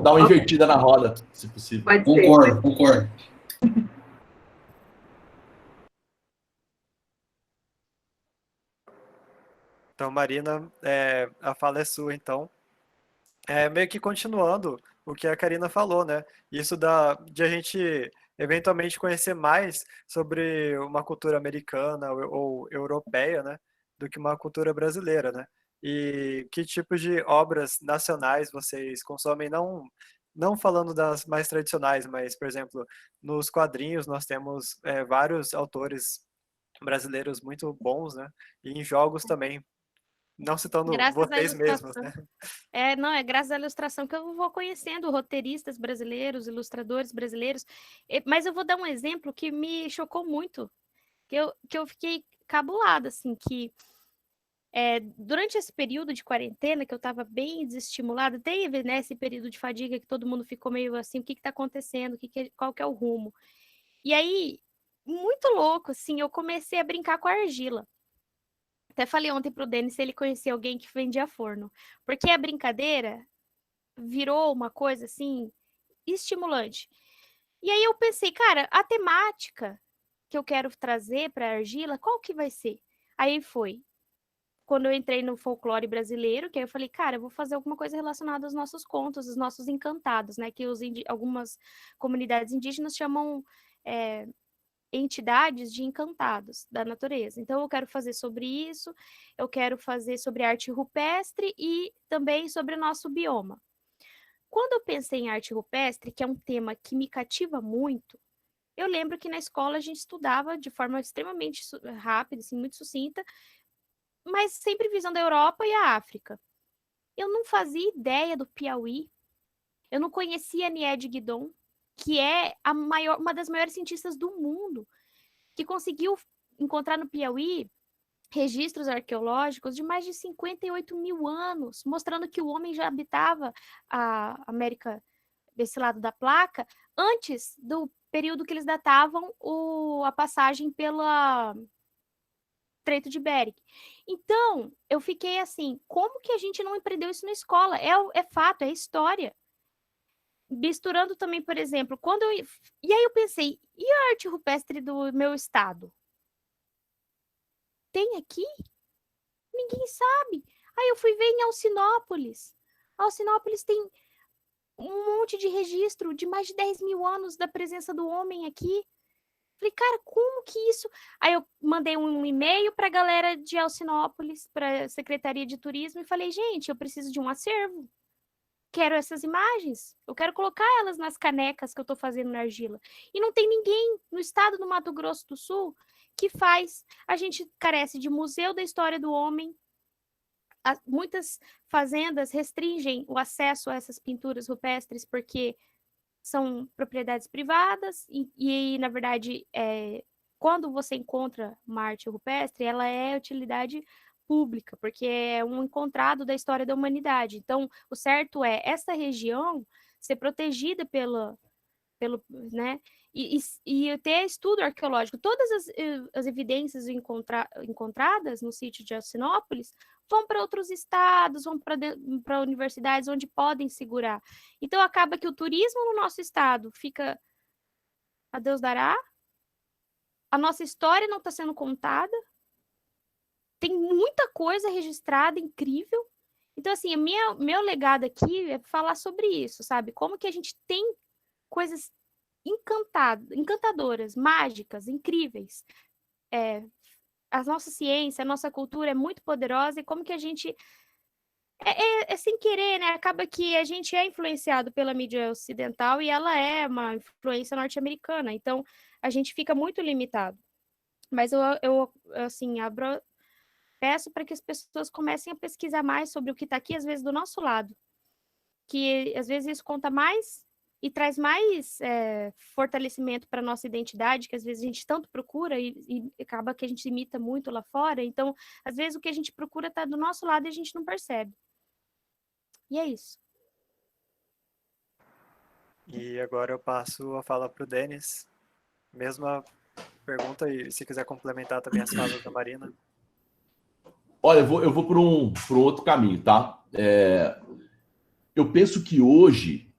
Dá uma invertida na roda, se possível. Concordo. Então, Marina, a fala é sua, então. Meio que continuando o que a Karina falou, né? Isso de a gente eventualmente conhecer mais sobre uma cultura americana ou europeia, né? Do que uma cultura brasileira, né? E que tipo de obras nacionais vocês consomem, não falando das mais tradicionais, mas, por exemplo, nos quadrinhos nós temos vários autores brasileiros muito bons, né? E em jogos também, não citando Graças à vocês mesmos, ilustração. né? Não, é graças à ilustração que eu vou conhecendo roteiristas brasileiros, ilustradores brasileiros. Mas eu vou dar um exemplo que me chocou muito, que eu fiquei cabulada, assim, que durante esse período de quarentena, que eu estava bem desestimulada, teve, né, esse período de fadiga que todo mundo ficou meio assim, o que está acontecendo, qual que é o rumo? E aí, muito louco, assim, eu comecei a brincar com a argila. Até falei ontem pro Denis se ele conhecia alguém que vendia forno. Porque a brincadeira virou uma coisa, assim, estimulante. E aí eu pensei, cara, a temática que eu quero trazer para a argila, qual que vai ser? Aí foi quando eu entrei no folclore brasileiro, que aí eu falei, cara, eu vou fazer alguma coisa relacionada aos nossos contos, os nossos encantados, né? Que algumas comunidades indígenas chamam entidades de encantados da natureza. Então, eu quero fazer sobre isso, eu quero fazer sobre arte rupestre e também sobre o nosso bioma. Quando eu pensei em arte rupestre, que é um tema que me cativa muito, Eu lembro que na escola a gente estudava de forma extremamente rápida, assim, muito sucinta, mas sempre visando a Europa e a África. Eu não fazia ideia do Piauí. Eu não conhecia a Niede Guidon, que é uma das maiores cientistas do mundo, que conseguiu encontrar no Piauí registros arqueológicos de mais de 58 mil anos, mostrando que o homem já habitava a América desse lado da placa antes do período que eles datavam a passagem pela Estreito de Bering. Então, eu fiquei assim, como que a gente não aprendeu isso na escola? É fato, é história. Misturando também, por exemplo, e aí eu pensei, e a arte rupestre do meu estado? Tem aqui? Ninguém sabe. Aí eu fui ver em Alcinópolis. Alcinópolis tem um monte de registro de mais de 10 mil anos da presença do homem aqui. Falei, cara, como que isso? Aí eu mandei um e-mail para a galera de Alcinópolis, para a Secretaria de Turismo, e falei, gente, eu preciso de um acervo. Quero essas imagens. Eu quero colocar elas nas canecas que eu estou fazendo na argila. E não tem ninguém no estado do Mato Grosso do Sul que faz. A gente carece de Museu da História do Homem. Muitas fazendas restringem o acesso a essas pinturas rupestres porque são propriedades privadas e na verdade, quando você encontra uma arte rupestre, ela é utilidade pública, porque é um encontrado da história da humanidade. Então, o certo é essa região ser protegida pelo né? E ter estudo arqueológico. Todas as evidências encontradas no sítio de Alcinópolis vão para outros estados, vão para universidades onde podem segurar. Então, acaba que o turismo no nosso estado fica a Deus dará, a nossa história não está sendo contada, tem muita coisa registrada, incrível. Então, assim, meu legado aqui é falar sobre isso, sabe? Como que a gente tem coisas encantadoras, mágicas, incríveis. A nossa ciência, a nossa cultura é muito poderosa e como que a gente... É sem querer, né? Acaba que a gente é influenciado pela mídia ocidental e ela é uma influência norte-americana. Então, a gente fica muito limitado. Mas eu assim, peço para que as pessoas comecem a pesquisar mais sobre o que está aqui, às vezes, do nosso lado. Que, às vezes, isso conta mais e traz mais fortalecimento para a nossa identidade, que às vezes a gente tanto procura e acaba que a gente imita muito lá fora. Então, às vezes, o que a gente procura está do nosso lado e a gente não percebe. E é isso. E agora eu passo a fala para o Denis. Mesma pergunta, e se quiser complementar também as falas da Marina. Olha, eu vou por um outro caminho, tá? Eu penso que hoje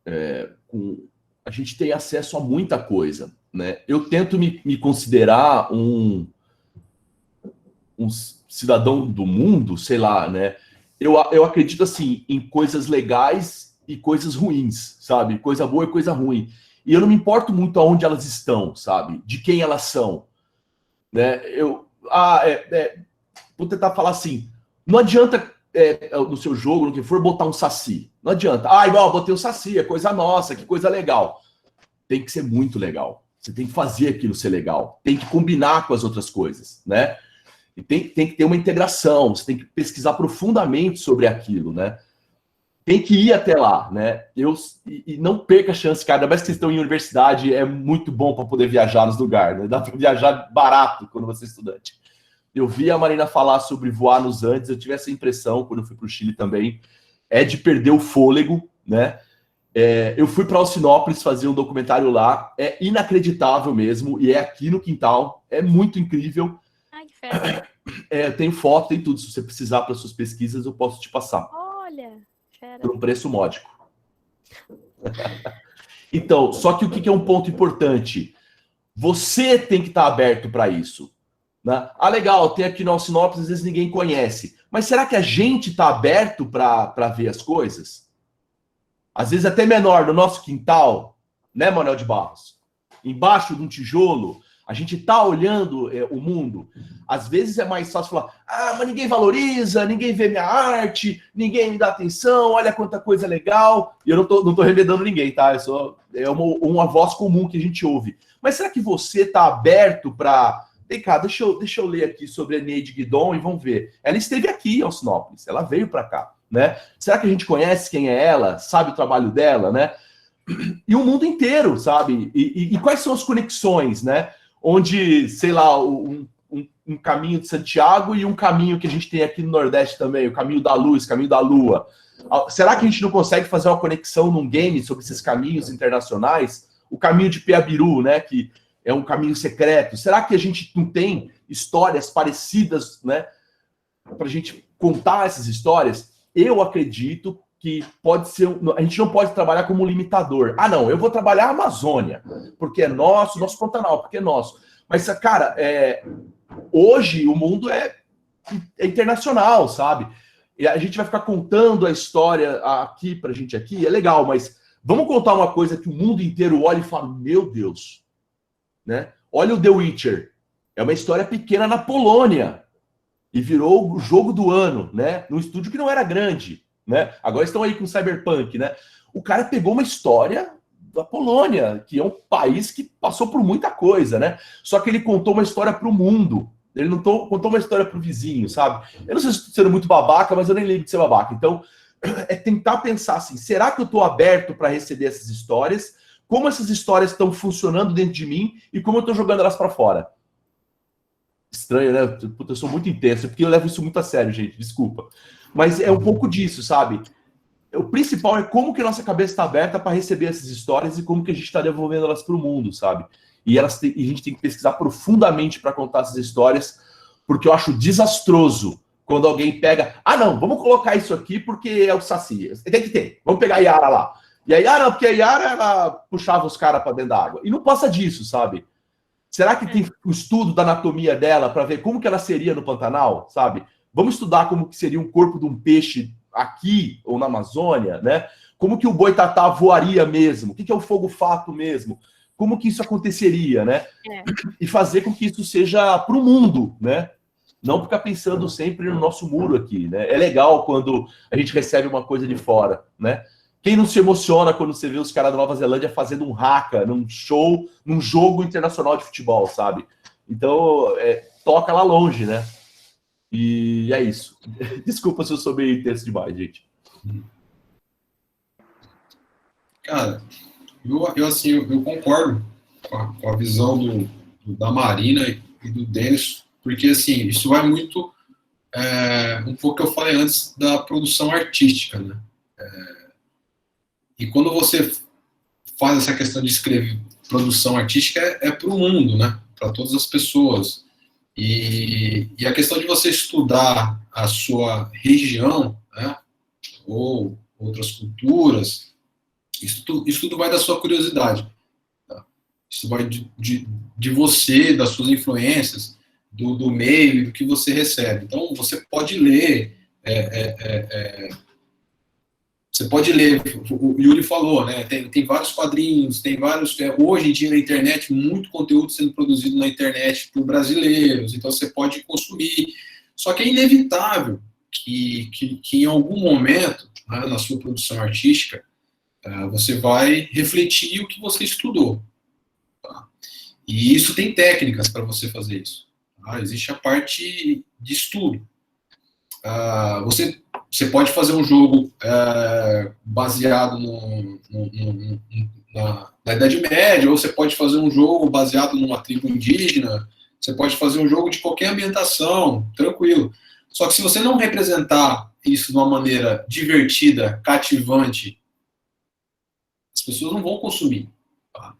a gente tem acesso a muita coisa, né? Eu tento me considerar um cidadão do mundo, sei lá, né? Eu acredito, assim, em coisas legais e coisas ruins, sabe? Coisa boa e coisa ruim. E eu não me importo muito aonde elas estão, sabe? De quem elas são, né? Vou tentar falar assim, não adianta no seu jogo, no que for, botar um saci. Não adianta. Igual, botei um saci, é coisa nossa, que coisa legal. Tem que ser muito legal. Você tem que fazer aquilo ser legal. Tem que combinar com as outras coisas, né? E tem que ter uma integração. Você tem que pesquisar profundamente sobre aquilo, né? Tem que ir até lá, né? E não perca a chance, cara. Ainda mais que vocês estão em universidade, é muito bom para poder viajar nos lugares, né? Dá para viajar barato quando você é estudante. Eu vi a Marina falar sobre voar nos Andes, eu tive essa impressão quando eu fui para o Chile também, de perder o fôlego, né? Eu fui para Alcinópolis fazer um documentário lá, é inacreditável mesmo, e é aqui no quintal, é muito incrível. Ai, que fera. Tem foto, tem tudo, se você precisar para suas pesquisas, eu posso te passar. Olha, fera. Por um preço módico. Então, só que o que é um ponto importante? Você tem que estar aberto para isso. Né? Legal, tem aqui no Alcinópolis, às vezes ninguém conhece. Mas será que a gente está aberto para ver as coisas? Às vezes até menor, no nosso quintal, né, Manuel de Barros? Embaixo de um tijolo, a gente está olhando o mundo. Às vezes é mais fácil falar, mas ninguém valoriza, ninguém vê minha arte, ninguém me dá atenção, olha quanta coisa legal. E eu não tô remedando ninguém, tá? Eu só É uma voz comum que a gente ouve. Mas será que você está aberto para... Vem cá, deixa eu ler aqui sobre a Neide Guidon e vamos ver. Ela esteve aqui em Alcinópolis, ela veio para cá, né? Será que a gente conhece quem é ela, sabe o trabalho dela, né? E o mundo inteiro, sabe? E quais são as conexões, né? Onde, sei lá, um caminho de Santiago e um caminho que a gente tem aqui no Nordeste também, o caminho da luz, caminho da lua. Será que a gente não consegue fazer uma conexão num game sobre esses caminhos internacionais? O caminho de Piabiru, né? Que é um caminho secreto. Será que a gente não tem histórias parecidas, né? Para a gente contar essas histórias? Eu acredito que pode ser... A gente não pode trabalhar como limitador. Ah, não, eu vou trabalhar a Amazônia, porque é nosso Pantanal, porque é nosso. Mas, cara, hoje o mundo é internacional, sabe? E a gente vai ficar contando a história aqui pra gente aqui, é legal, mas vamos contar uma coisa que o mundo inteiro olha e fala, meu Deus, né? Olha o The Witcher, é uma história pequena na Polônia e virou o jogo do ano, né? Num estúdio que não era grande, né? Agora estão aí com Cyberpunk, né? O cara pegou uma história da Polônia, que é um país que passou por muita coisa, né? Só que ele contou uma história para o mundo. Ele não contou uma história para o vizinho, sabe? Eu não sei se estou sendo muito babaca, mas eu nem lembro de ser babaca. Então, é tentar pensar assim, será que eu estou aberto para receber essas histórias? Como essas histórias estão funcionando dentro de mim e como eu estou jogando elas para fora? Estranho, né? Puta, eu sou muito intenso, porque eu levo isso muito a sério, gente, desculpa. Mas é um pouco disso, sabe? O principal é como que a nossa cabeça está aberta para receber essas histórias e como que a gente está devolvendo elas para o mundo, sabe? E a gente tem que pesquisar profundamente para contar essas histórias, porque eu acho desastroso quando alguém pega... Ah, não, vamos colocar isso aqui porque é o Saci. Tem que ter. Vamos pegar a Yara lá. E a Yara, porque a Yara, ela puxava os caras para dentro da água. E não passa disso, sabe? Será que tem o estudo da anatomia dela para ver como que ela seria no Pantanal, sabe? Vamos estudar como que seria um corpo de um peixe aqui ou na Amazônia, né? Como que o boitatá voaria mesmo? O que é o fogo-fato mesmo? Como que isso aconteceria, né? E fazer com que isso seja para o mundo, né? Não ficar pensando sempre no nosso muro aqui, né? É legal quando a gente recebe uma coisa de fora, né? Quem não se emociona quando você vê os caras da Nova Zelândia fazendo um haka num show, num jogo internacional de futebol, sabe? Então, toca lá longe, né? E é isso. Desculpa se eu sou meio intenso demais, gente. Cara, eu concordo com a visão da Marina e do Denis, porque, assim, isso vai muito um pouco que eu falei antes da produção artística, né? E quando você faz essa questão de escrever produção artística, é para o mundo, né? Para todas as pessoas. E a questão de você estudar a sua região, né? Ou outras culturas, isso tudo vai da sua curiosidade. Tá? Isso vai de você, das suas influências, do meio e do que você recebe. Então, você pode ler... Você pode ler, o Yuri falou, né? Tem vários quadrinhos, tem vários... hoje em dia, na internet, muito conteúdo sendo produzido na internet por brasileiros, então você pode consumir. Só que é inevitável que em algum momento, né, na sua produção artística, você vai refletir o que você estudou. Tá? E isso tem técnicas para você fazer isso. Tá? Existe a parte de estudo. Você pode fazer um jogo baseado na Idade Média, ou você pode fazer um jogo baseado numa tribo indígena, você pode fazer um jogo de qualquer ambientação, tranquilo. Só que se você não representar isso de uma maneira divertida, cativante, as pessoas não vão consumir. Tá?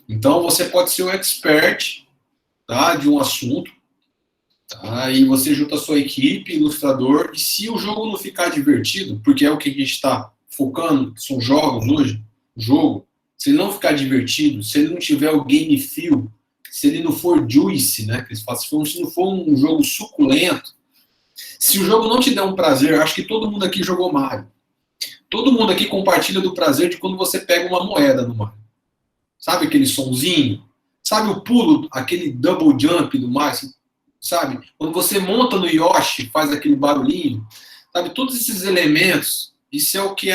Então você pode ser o expert, tá, de um assunto, aí você junta a sua equipe, ilustrador, e se o jogo não ficar divertido, porque é o que a gente está focando, são jogos hoje, se ele não ficar divertido, se ele não tiver o game feel, se ele não for juicy, né, que eles falam, se não for um jogo suculento, se o jogo não te der um prazer, acho que todo mundo aqui jogou Mario. Todo mundo aqui compartilha do prazer de quando você pega uma moeda no Mario. Sabe aquele sonzinho? Sabe o pulo, aquele double jump do Mario? Sabe? Quando você monta no Yoshi, faz aquele barulhinho, sabe? Todos esses elementos, isso é o que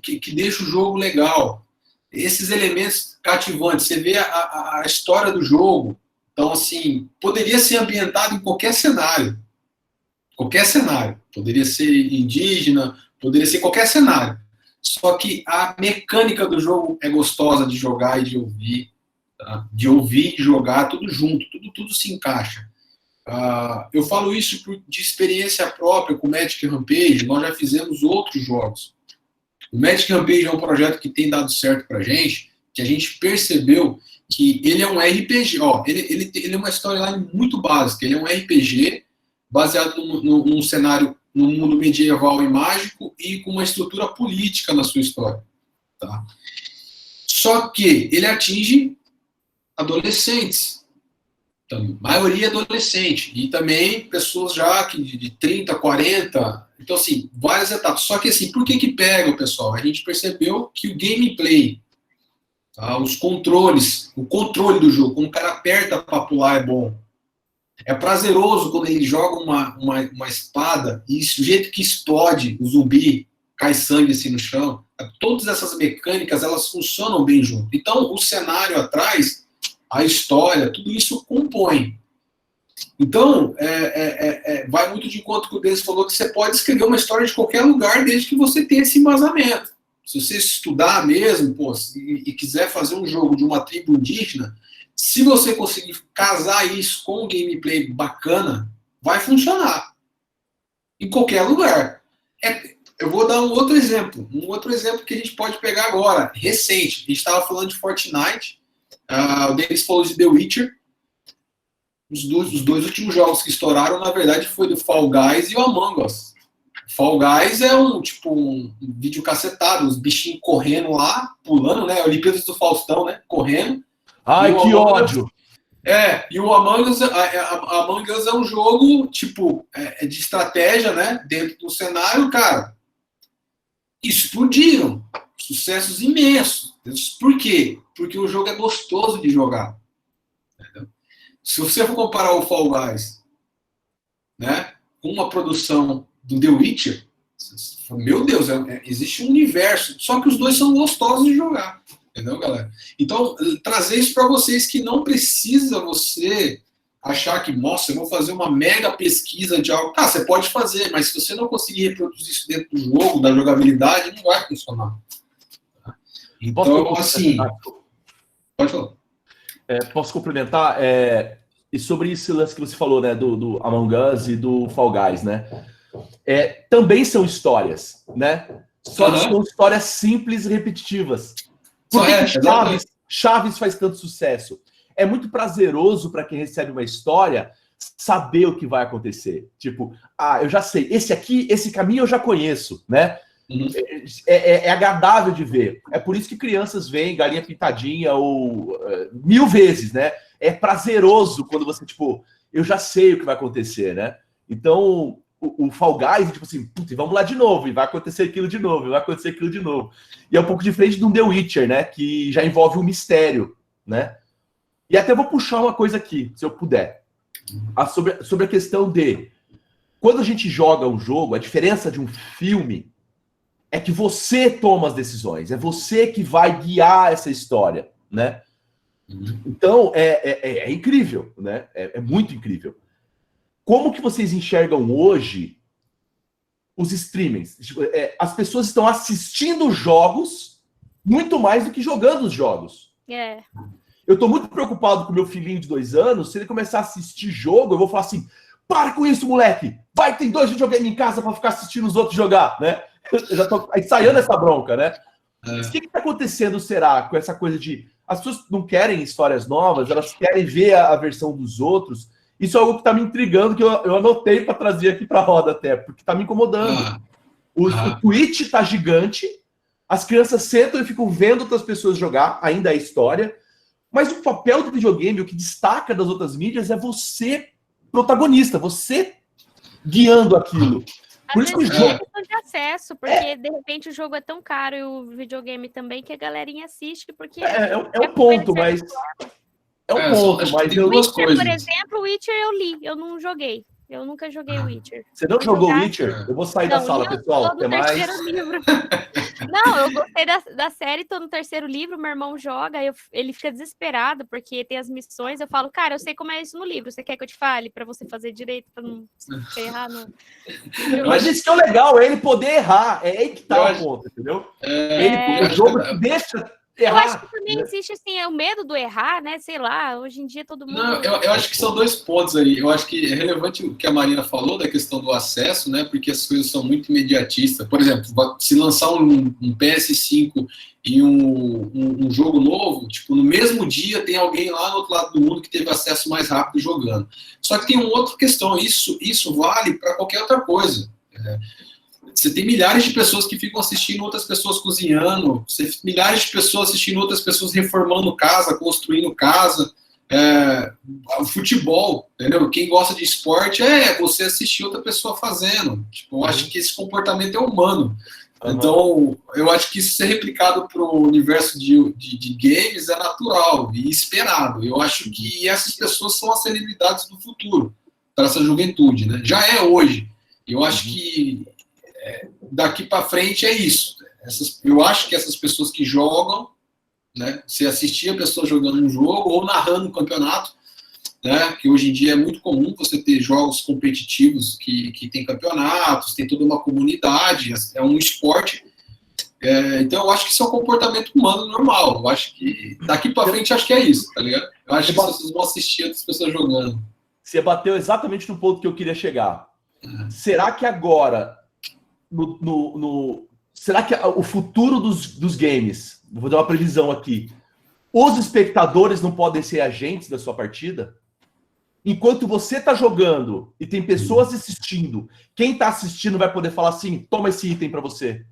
que deixa o jogo legal. esses elementos cativantes. Você vê a história do jogo. Então, assim, poderia ser ambientado em qualquer cenário. Qualquer cenário. Poderia ser indígena, poderia ser qualquer cenário. Só que a mecânica do jogo é gostosa de jogar e de ouvir. Tá? De ouvir e jogar, tudo junto, tudo se encaixa. Eu falo isso de experiência própria com o Magic Rampage. Nós já fizemos outros jogos. O Magic Rampage é um projeto que tem dado certo pra gente, que a gente percebeu que ele é um RPG. Ele é uma storyline muito básica. Ele é um RPG baseado num cenário, num mundo medieval e mágico e com uma estrutura política na sua história. Tá? Só que ele atinge adolescentes. Então, maioria adolescente. E também pessoas já de 30, 40. Então, assim, várias etapas. Só que, assim, por que pega o pessoal? A gente percebeu que o gameplay, tá, os controles, o controle do jogo, quando o cara aperta para pular é bom. É prazeroso quando ele joga uma espada e o jeito que explode o zumbi, cai sangue assim no chão. Todas essas mecânicas, elas funcionam bem junto. Então, o cenário atrás, a história, tudo isso compõe. Então, vai muito de encontro com o Denis falou, que você pode escrever uma história de qualquer lugar desde que você tenha esse embasamento. Se você estudar mesmo, e quiser fazer um jogo de uma tribo indígena, se você conseguir casar isso com um gameplay bacana, vai funcionar. Em qualquer lugar. Eu vou dar um outro exemplo que a gente pode pegar agora, recente. A gente estava falando de Fortnite, o Denis falou de The Witcher. Os dois últimos jogos que estouraram, na verdade, foi do Fall Guys e o Among Us. Fall Guys é um vídeo cacetado, os bichinhos correndo lá, pulando, né? Olimpíadas do Faustão, né? Correndo. Ai, que ódio! E o Among Us, Among Us é um jogo, de estratégia, né? Dentro do cenário, cara. Explodiram. Sucessos imensos. Por quê? Porque o jogo é gostoso de jogar. Entendeu? Se você for comparar o Fall Guys, né, com uma produção do The Witcher, meu Deus, existe um universo. Só que os dois são gostosos de jogar. Entendeu, galera? Então, trazer isso para vocês que não precisa você achar que, nossa, eu vou fazer uma mega pesquisa de algo. Tá, você pode fazer, mas se você não conseguir reproduzir isso dentro do jogo, da jogabilidade, não vai funcionar. Então, assim... Pode falar. Posso complementar? E sobre esse lance que você falou, né, do Among Us e do Fall Guys, né? Também são histórias, né? Só que são histórias simples e repetitivas. Por que Chaves faz tanto sucesso? É muito prazeroso para quem recebe uma história saber o que vai acontecer. Tipo, eu já sei, esse caminho eu já conheço, né? Uhum. É agradável de ver. É por isso que crianças veem Galinha Pintadinha ou 1000 vezes, né? É prazeroso quando você, eu já sei o que vai acontecer, né? Então, o Fall Guys, assim, vamos lá de novo, e vai acontecer aquilo de novo, e vai acontecer aquilo de novo. E é um pouco diferente de um The Witcher, né? Que já envolve um mistério, né? E até vou puxar uma coisa aqui, se eu puder. Sobre a questão de... Quando a gente joga um jogo, a diferença de um filme é que você toma as decisões, é você que vai guiar essa história, né? Então, é incrível, né? É muito incrível. Como que vocês enxergam hoje os streamings? As pessoas estão assistindo jogos muito mais do que jogando os jogos. Eu tô muito preocupado com meu filhinho de 2 anos. Se ele começar a assistir jogo, eu vou falar assim, para com isso, moleque! Vai, tem 2 videogames em casa para ficar assistindo os outros jogar, né? Eu já tô ensaiando essa bronca, né? Mas o que tá acontecendo, será, com essa coisa de... As pessoas não querem histórias novas, elas querem ver a versão dos outros. Isso é algo que está me intrigando, que eu anotei para trazer aqui para a roda até, porque está me incomodando. O Twitch está gigante, as crianças sentam e ficam vendo outras pessoas jogar, ainda é história, mas o papel do videogame, o que destaca das outras mídias, é você protagonista, você guiando aquilo. Por isso que o jogo... de acesso, porque de repente o jogo é tão caro e o videogame também, que a galerinha assiste, porque... É um ponto, mas... É um ponto, mas eu... Witcher, por exemplo, o Witcher eu li, eu não joguei. Eu nunca joguei Witcher. Você não jogou Witcher? Eu vou sair da sala, pessoal. Até mais. Não, eu gostei da série, tô no 3º livro, meu irmão joga, ele fica desesperado, porque tem as missões, eu falo, cara, eu sei como é isso no livro, você quer que eu te fale pra você fazer direito, pra não se errar no livro? Mas isso que é o legal, é ele poder errar. É aí que tá o ponto, entendeu? O jogo te deixa Eu acho errar. que também existe, assim, o medo do errar, né? Sei lá, hoje em dia todo mundo... Não, eu acho que são 2 pontos aí. Eu acho que é relevante o que a Marina falou da questão do acesso, né? Porque as coisas são muito imediatistas. Por exemplo, se lançar um PS5 e um jogo novo, tipo, no mesmo dia tem alguém lá no outro lado do mundo que teve acesso mais rápido jogando. Só que tem uma outra questão, isso vale para qualquer outra coisa. Você tem milhares de pessoas que ficam assistindo outras pessoas cozinhando, milhares de pessoas assistindo outras pessoas reformando casa, construindo casa, o futebol, entendeu? Quem gosta de esporte você assistir outra pessoa fazendo. Tipo, eu acho que esse comportamento é humano. Então, eu acho que isso ser replicado para o universo de games é natural e esperado. Eu acho que essas pessoas são as celebridades do futuro, para essa juventude, né? Já é hoje. Eu acho que daqui para frente é isso. Eu acho que essas pessoas que jogam, né, você assistir a pessoa jogando um jogo ou narrando um campeonato, né, que hoje em dia é muito comum você ter jogos competitivos que tem campeonatos, tem toda uma comunidade, é um esporte. Então eu acho que isso é um comportamento humano normal. Eu acho que daqui para frente acho que é isso, tá ligado? Eu acho que as pessoas vão assistir outras pessoas jogando. Você bateu exatamente no ponto que eu queria chegar. Será que agora será que o futuro dos games, vou dar uma previsão aqui, os espectadores não podem ser agentes da sua partida? Enquanto você está jogando e tem pessoas assistindo, quem está assistindo vai poder falar assim, toma esse item para você.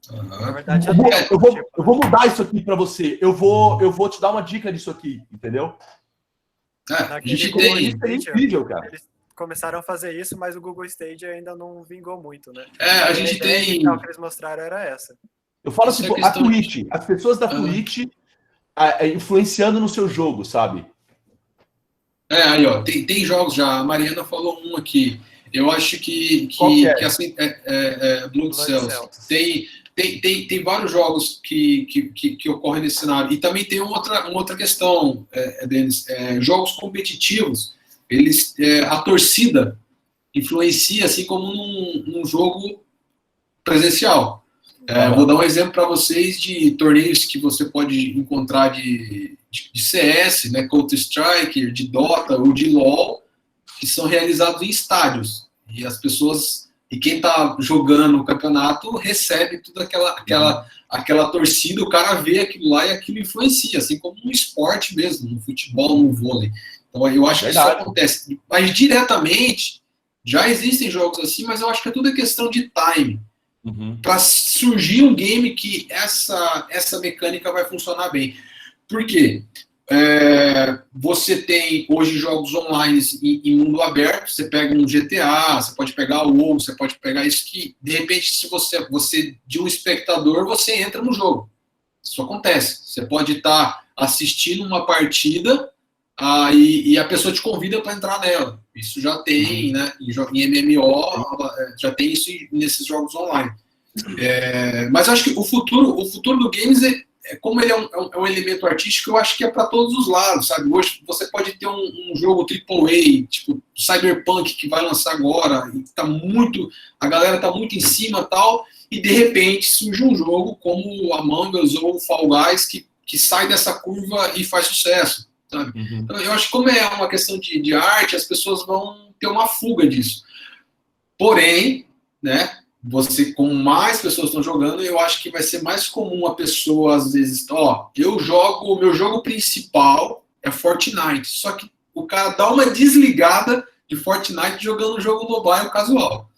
Na verdade, Eu vou mudar isso aqui para você. Eu vou te dar uma dica disso aqui, entendeu? A gente tem... Isso é incrível, cara. Eles começaram a fazer isso, mas o Google Stage ainda não vingou muito, né? A gente tem... O que eles mostraram era essa. Eu falo assim, a Twitch, as pessoas da Twitch influenciando no seu jogo, sabe? Aí, ó, tem jogos já. A Mariana falou um aqui. Eu acho que assim, Blood Cells. Tem vários jogos que ocorrem nesse cenário. E também tem uma outra questão, Denis. Jogos competitivos, a torcida influencia, assim como num jogo presencial. Vou dar um exemplo para vocês de torneios que você pode encontrar de CS, né, Counter-Strike, de Dota ou de LoL, que são realizados em estádios. E as pessoas, e quem está jogando o campeonato recebe toda aquela torcida, o cara vê aquilo lá e aquilo influencia, assim como no esporte mesmo, no futebol, no vôlei. Então eu acho que isso acontece. Mas diretamente, já existem jogos assim, mas eu acho que é tudo questão de time. Para surgir um game que essa mecânica vai funcionar bem. Por quê? Você tem hoje jogos online em mundo aberto, você pega um GTA, você pode pegar o WoW, você pode pegar isso que, de repente, se você de um espectador, você entra no jogo. Isso acontece. Você pode estar assistindo uma partida e a pessoa te convida para entrar nela. Isso já tem, né? Em MMO, já tem isso nesses jogos online. Mas eu acho que o futuro do games como ele é um elemento artístico, eu acho que é para todos os lados, sabe? Hoje você pode ter um jogo AAA, tipo Cyberpunk, que vai lançar agora, e a galera tá muito em cima e tal, e de repente surge um jogo como Among Us ou Fall Guys que sai dessa curva e faz sucesso, sabe? Então, eu acho que como é uma questão de arte, as pessoas vão ter uma fuga disso. Porém, né? Com mais pessoas estão jogando, eu acho que vai ser mais comum a pessoa, às vezes, o meu jogo principal é Fortnite, só que o cara dá uma desligada de Fortnite jogando um jogo mobile casual,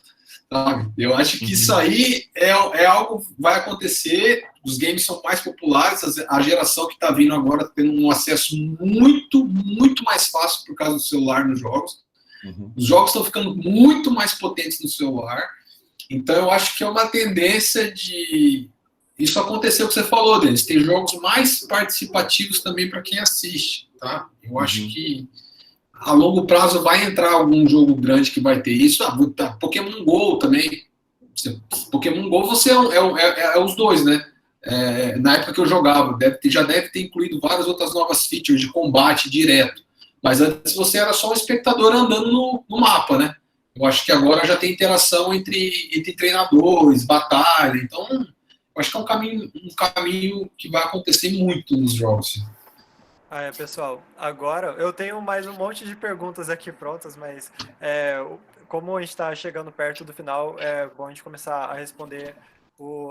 sabe? Eu acho que isso aí é algo que vai acontecer, os games são mais populares, a geração que está vindo agora está tendo um acesso muito, muito mais fácil por causa do celular nos jogos, os jogos estão ficando muito mais potentes no celular. Então, eu acho que é uma tendência de... Isso aconteceu o que você falou, Denis. Tem jogos mais participativos também para quem assiste, tá? Eu acho que a longo prazo vai entrar algum jogo grande que vai ter isso. Pokémon GO também. Pokémon GO você é os dois, né? Na época que eu jogava, já deve ter incluído várias outras novas features de combate direto. Mas antes você era só um espectador andando no mapa, né? Eu acho que agora já tem interação entre treinadores, batalha. Então, eu acho que é um caminho que vai acontecer muito nos jogos. Pessoal, agora eu tenho mais um monte de perguntas aqui prontas, mas como a gente está chegando perto do final, é bom a gente começar a responder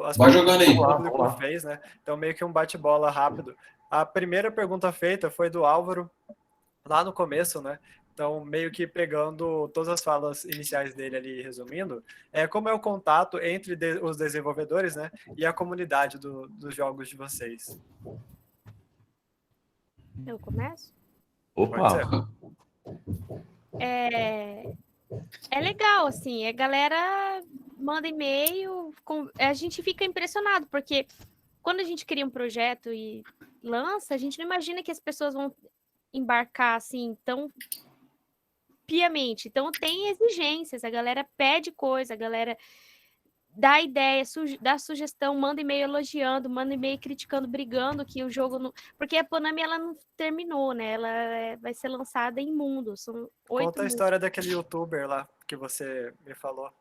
as Vai perguntas jogando aí. que o público fez, né? Então, meio que um bate-bola rápido. A primeira pergunta feita foi do Álvaro, lá no começo, né? Então, meio que pegando todas as falas iniciais dele ali, resumindo, como é o contato entre os desenvolvedores, né, e a comunidade dos jogos de vocês? Eu começo? Pode ser. Opa! É legal, assim, a galera manda e-mail, a gente fica impressionado, porque quando a gente cria um projeto e lança, a gente não imagina que as pessoas vão embarcar assim tão piamente. Então tem exigências, a galera pede coisa, a galera dá ideia, dá sugestão, manda e-mail elogiando, manda e-mail criticando, brigando que o jogo não... Porque a Konami, ela não terminou, né? Ela vai ser lançada em mundo, são 8 Conta a mundos. história daquele youtuber lá que você me falou.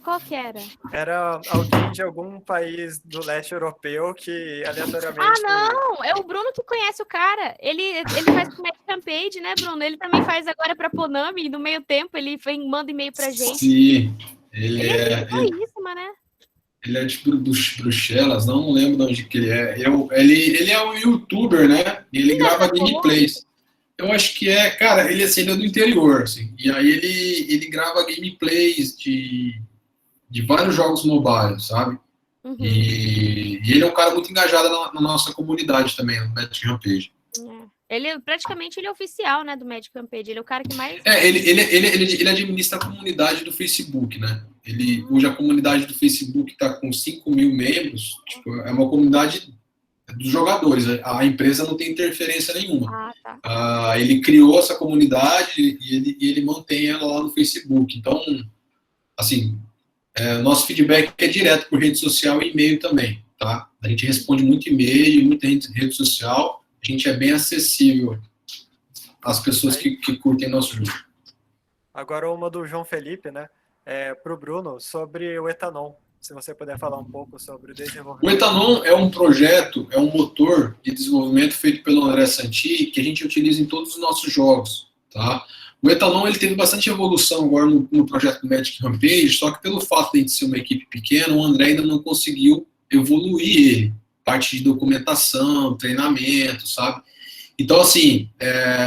Qual que era? Era alguém de algum país do leste europeu que aleatoriamente... Não! É o Bruno que conhece o cara. Ele faz pro Magic Campade, né, Bruno? Ele também faz agora pra Konami, e no meio tempo ele manda e-mail pra gente. Sim, Ele é boíssima, né? ele é de Bruxelas, não lembro de onde que ele é. Ele é um youtuber, né? E ele grava gameplays. Eu acho que cara, ele assim, ele é do interior, assim, e aí ele grava gameplays de vários jogos mobile, sabe? Uhum. E ele é um cara muito engajado na nossa comunidade também, no Magic Rampage. Ele é oficial, né, do Magic Campade. Ele é o cara que mais... Ele administra a comunidade do Facebook, né? Hoje a comunidade do Facebook está com 5 mil membros, tipo, é uma comunidade dos jogadores, a empresa não tem interferência nenhuma. Tá. Ele criou essa comunidade e ele mantém ela lá no Facebook. Então, assim, nosso feedback é direto por rede social e e-mail também, tá? A gente responde muito e-mail, muita rede social, a gente é bem acessível às pessoas que curtem nosso jogo. Agora uma do João Felipe, né? Para o Bruno, sobre o Etanon. Se você puder falar um pouco sobre o desenvolvimento. O Etanon é um projeto, é um motor de desenvolvimento feito pelo André Santi, que a gente utiliza em todos os nossos jogos, tá? O Etanon, ele teve bastante evolução agora no projeto do Magic Rampage, só que pelo fato de a gente ser uma equipe pequena, o André ainda não conseguiu evoluir ele. Parte de documentação, treinamento, sabe? Então, assim,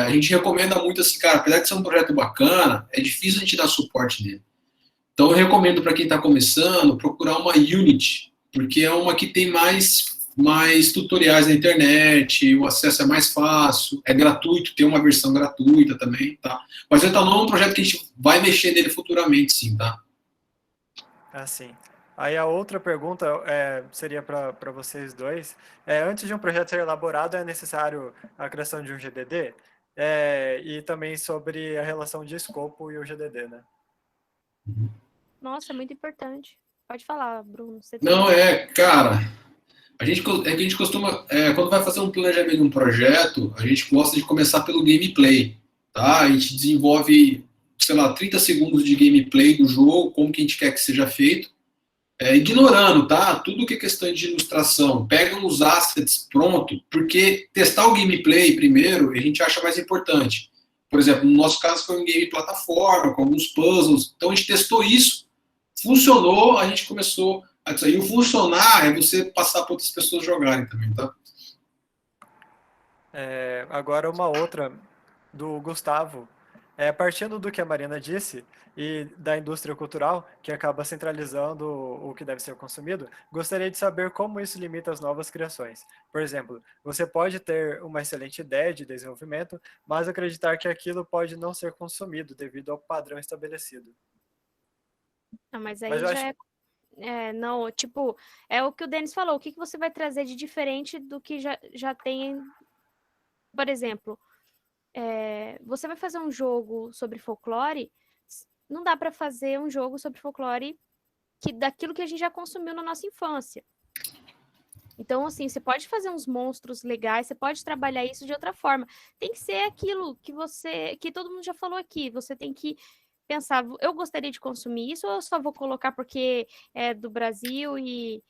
a gente recomenda muito, assim, cara, apesar de ser um projeto bacana, é difícil a gente dar suporte nele. Então, eu recomendo para quem está começando procurar uma Unity, porque é uma que tem mais tutoriais na internet, o acesso é mais fácil, é gratuito, tem uma versão gratuita também, tá? Mas o Etanon é um projeto que a gente vai mexer nele futuramente, sim, tá? Sim. Aí a outra pergunta seria para vocês dois. Antes de um projeto ser elaborado, é necessário a criação de um GDD? E também sobre a relação de escopo e o GDD, né? Nossa, é muito importante. Pode falar, Bruno. Não, cara... A gente costuma, quando vai fazer um planejamento de um projeto, a gente gosta de começar pelo gameplay, tá? A gente desenvolve, sei lá, 30 segundos de gameplay do jogo, como que a gente quer que seja feito, ignorando, tá? Tudo que é questão de ilustração. Pega os assets pronto, porque testar o gameplay primeiro a gente acha mais importante. Por exemplo, no nosso caso foi um game plataforma, com alguns puzzles, então a gente testou isso, funcionou, a gente começou... E o funcionar é você passar para outras pessoas jogarem também, tá? Agora uma outra do Gustavo. Partindo do que a Marina disse e da indústria cultural, que acaba centralizando o que deve ser consumido, gostaria de saber como isso limita as novas criações. Por exemplo, você pode ter uma excelente ideia de desenvolvimento, mas acreditar que aquilo pode não ser consumido devido ao padrão estabelecido. Não, mas aí não, tipo, é o que o Denis falou, o que você vai trazer de diferente do que já tem, por exemplo, você vai fazer um jogo sobre folclore, não dá para fazer um jogo sobre folclore daquilo que a gente já consumiu na nossa infância. Então, assim, você pode fazer uns monstros legais, você pode trabalhar isso de outra forma. Tem que ser aquilo que todo mundo já falou aqui. Você tem que pensar, eu gostaria de consumir isso ou eu só vou colocar porque é do Brasil e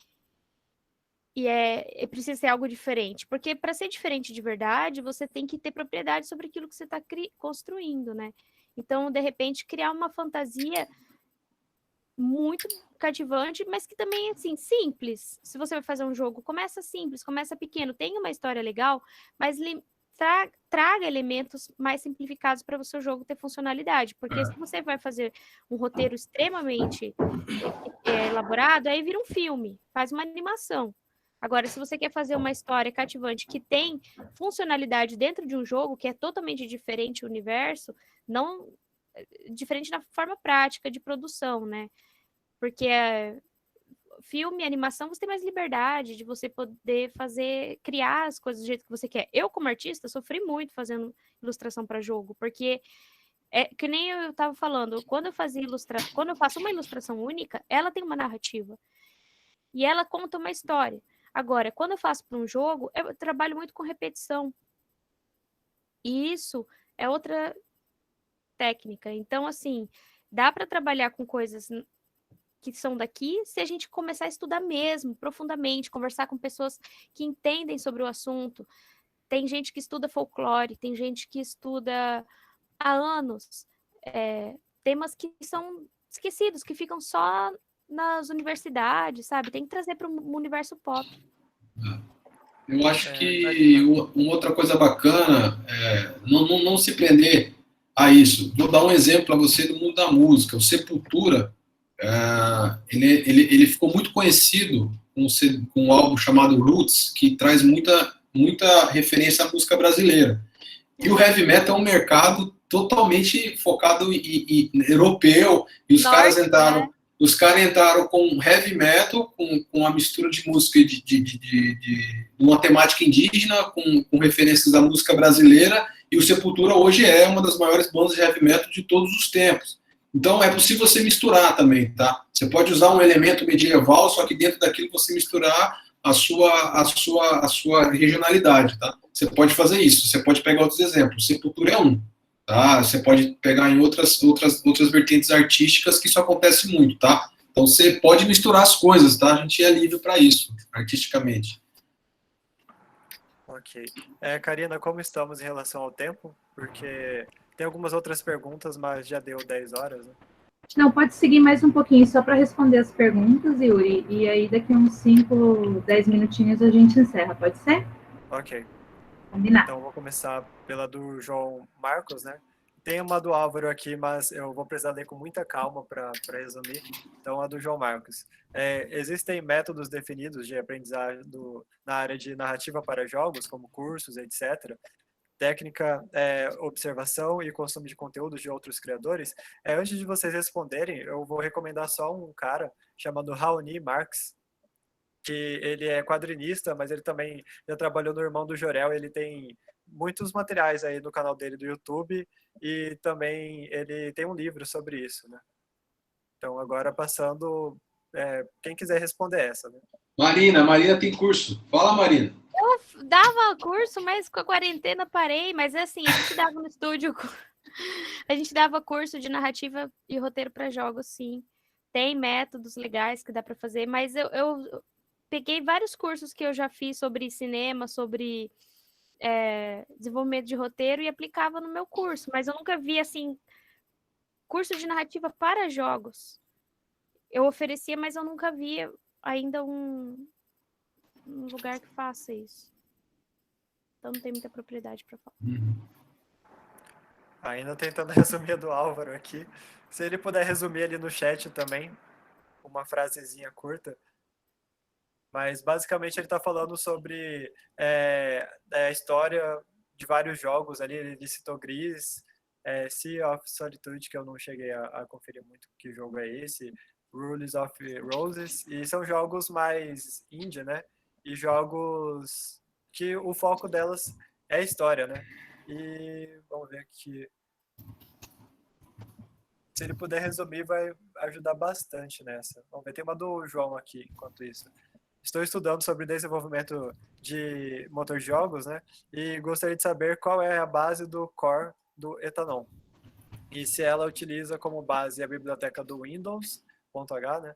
precisa ser algo diferente? Porque para ser diferente de verdade, você tem que ter propriedade sobre aquilo que você está construindo, né? Então, de repente, criar uma fantasia muito cativante, mas que também é assim, simples. Se você vai fazer um jogo, começa simples, começa pequeno, tem uma história legal, mas traga elementos mais simplificados para o seu jogo ter funcionalidade. Porque se você vai fazer um roteiro extremamente elaborado, aí vira um filme, faz uma animação. Agora, se você quer fazer uma história cativante que tem funcionalidade dentro de um jogo, que é totalmente diferente o universo, não diferente na forma prática de produção, né? Porque filme, animação, você tem mais liberdade de você poder criar as coisas do jeito que você quer. Eu, como artista, sofri muito fazendo ilustração para jogo, porque que nem eu estava falando, quando eu faço uma ilustração única, ela tem uma narrativa e ela conta uma história. Agora, quando eu faço para um jogo, eu trabalho muito com repetição. E isso é outra técnica. Então, assim, dá para trabalhar com coisas que são daqui, se a gente começar a estudar mesmo, profundamente, conversar com pessoas que entendem sobre o assunto. Tem gente que estuda folclore, tem gente que estuda há anos temas que são esquecidos, que ficam só nas universidades, sabe? Tem que trazer para o universo pop. Eu acho que uma outra coisa bacana é não se prender a isso. Vou dar um exemplo para você do mundo da música. O Sepultura, ele ficou muito conhecido com um álbum chamado Roots, que traz muita referência à música brasileira. E o heavy metal é um mercado totalmente focado em europeu, e os caras entraram... Os caras entraram com heavy metal, com a mistura de música de uma temática indígena, com referências da música brasileira, e o Sepultura hoje é uma das maiores bandas de heavy metal de todos os tempos. Então é possível você misturar também, tá? Você pode usar um elemento medieval, só que dentro daquilo você misturar a sua regionalidade, tá? Você pode fazer isso, você pode pegar outros exemplos. O Sepultura é um. Tá? Você pode pegar em outras vertentes artísticas que isso acontece muito, tá? Então você pode misturar as coisas, tá? A gente é livre para isso, artisticamente. Ok. Karina, como estamos em relação ao tempo? Porque tem algumas outras perguntas, mas já deu 10 horas, né? Não, pode seguir mais um pouquinho só para responder as perguntas, Yuri, e aí daqui uns 5, 10 minutinhos a gente encerra, pode ser? Ok. Combinado. Então, vou começar pela do João Marcos, né? Tem uma do Álvaro aqui, mas eu vou precisar ler com muita calma para resumir. Então, a do João Marcos. Existem métodos definidos de aprendizagem na área de narrativa para jogos, como cursos, etc., técnica, observação e consumo de conteúdos de outros criadores. Antes de vocês responderem, eu vou recomendar só um cara chamado Raoni Marx, que ele é quadrinista, mas ele também já trabalhou no Irmão do Jorel, ele tem muitos materiais aí no canal dele do YouTube, e também ele tem um livro sobre isso, né? Então, agora passando, quem quiser responder essa, né? Marina tem curso. Fala, Marina. Eu dava curso, mas com a quarentena parei, mas assim, a gente dava no estúdio, a gente dava curso de narrativa e roteiro para jogos, sim. Tem métodos legais que dá para fazer, mas eu peguei vários cursos que eu já fiz sobre cinema, sobre desenvolvimento de roteiro e aplicava no meu curso, mas eu nunca vi, assim, curso de narrativa para jogos. Eu oferecia, mas eu nunca vi ainda um lugar que faça isso. Então não tem muita propriedade para falar. Ainda tentando resumir a do Álvaro aqui. Se ele puder resumir ali no chat também, uma frasezinha curta. Mas basicamente ele está falando sobre a história de vários jogos ali. Ele citou Gris, Sea of Solitude, que eu não cheguei a conferir muito que jogo é esse, Rules of Roses, e são jogos mais indie, né? E jogos que o foco delas é a história, né? E vamos ver aqui. Se ele puder resumir, vai ajudar bastante nessa. Vamos ver, tem uma do João aqui, enquanto isso. Estou estudando sobre desenvolvimento de motor de jogos, né? E gostaria de saber qual é a base do core do Etanon. E se ela utiliza como base a biblioteca do Windows.h, né?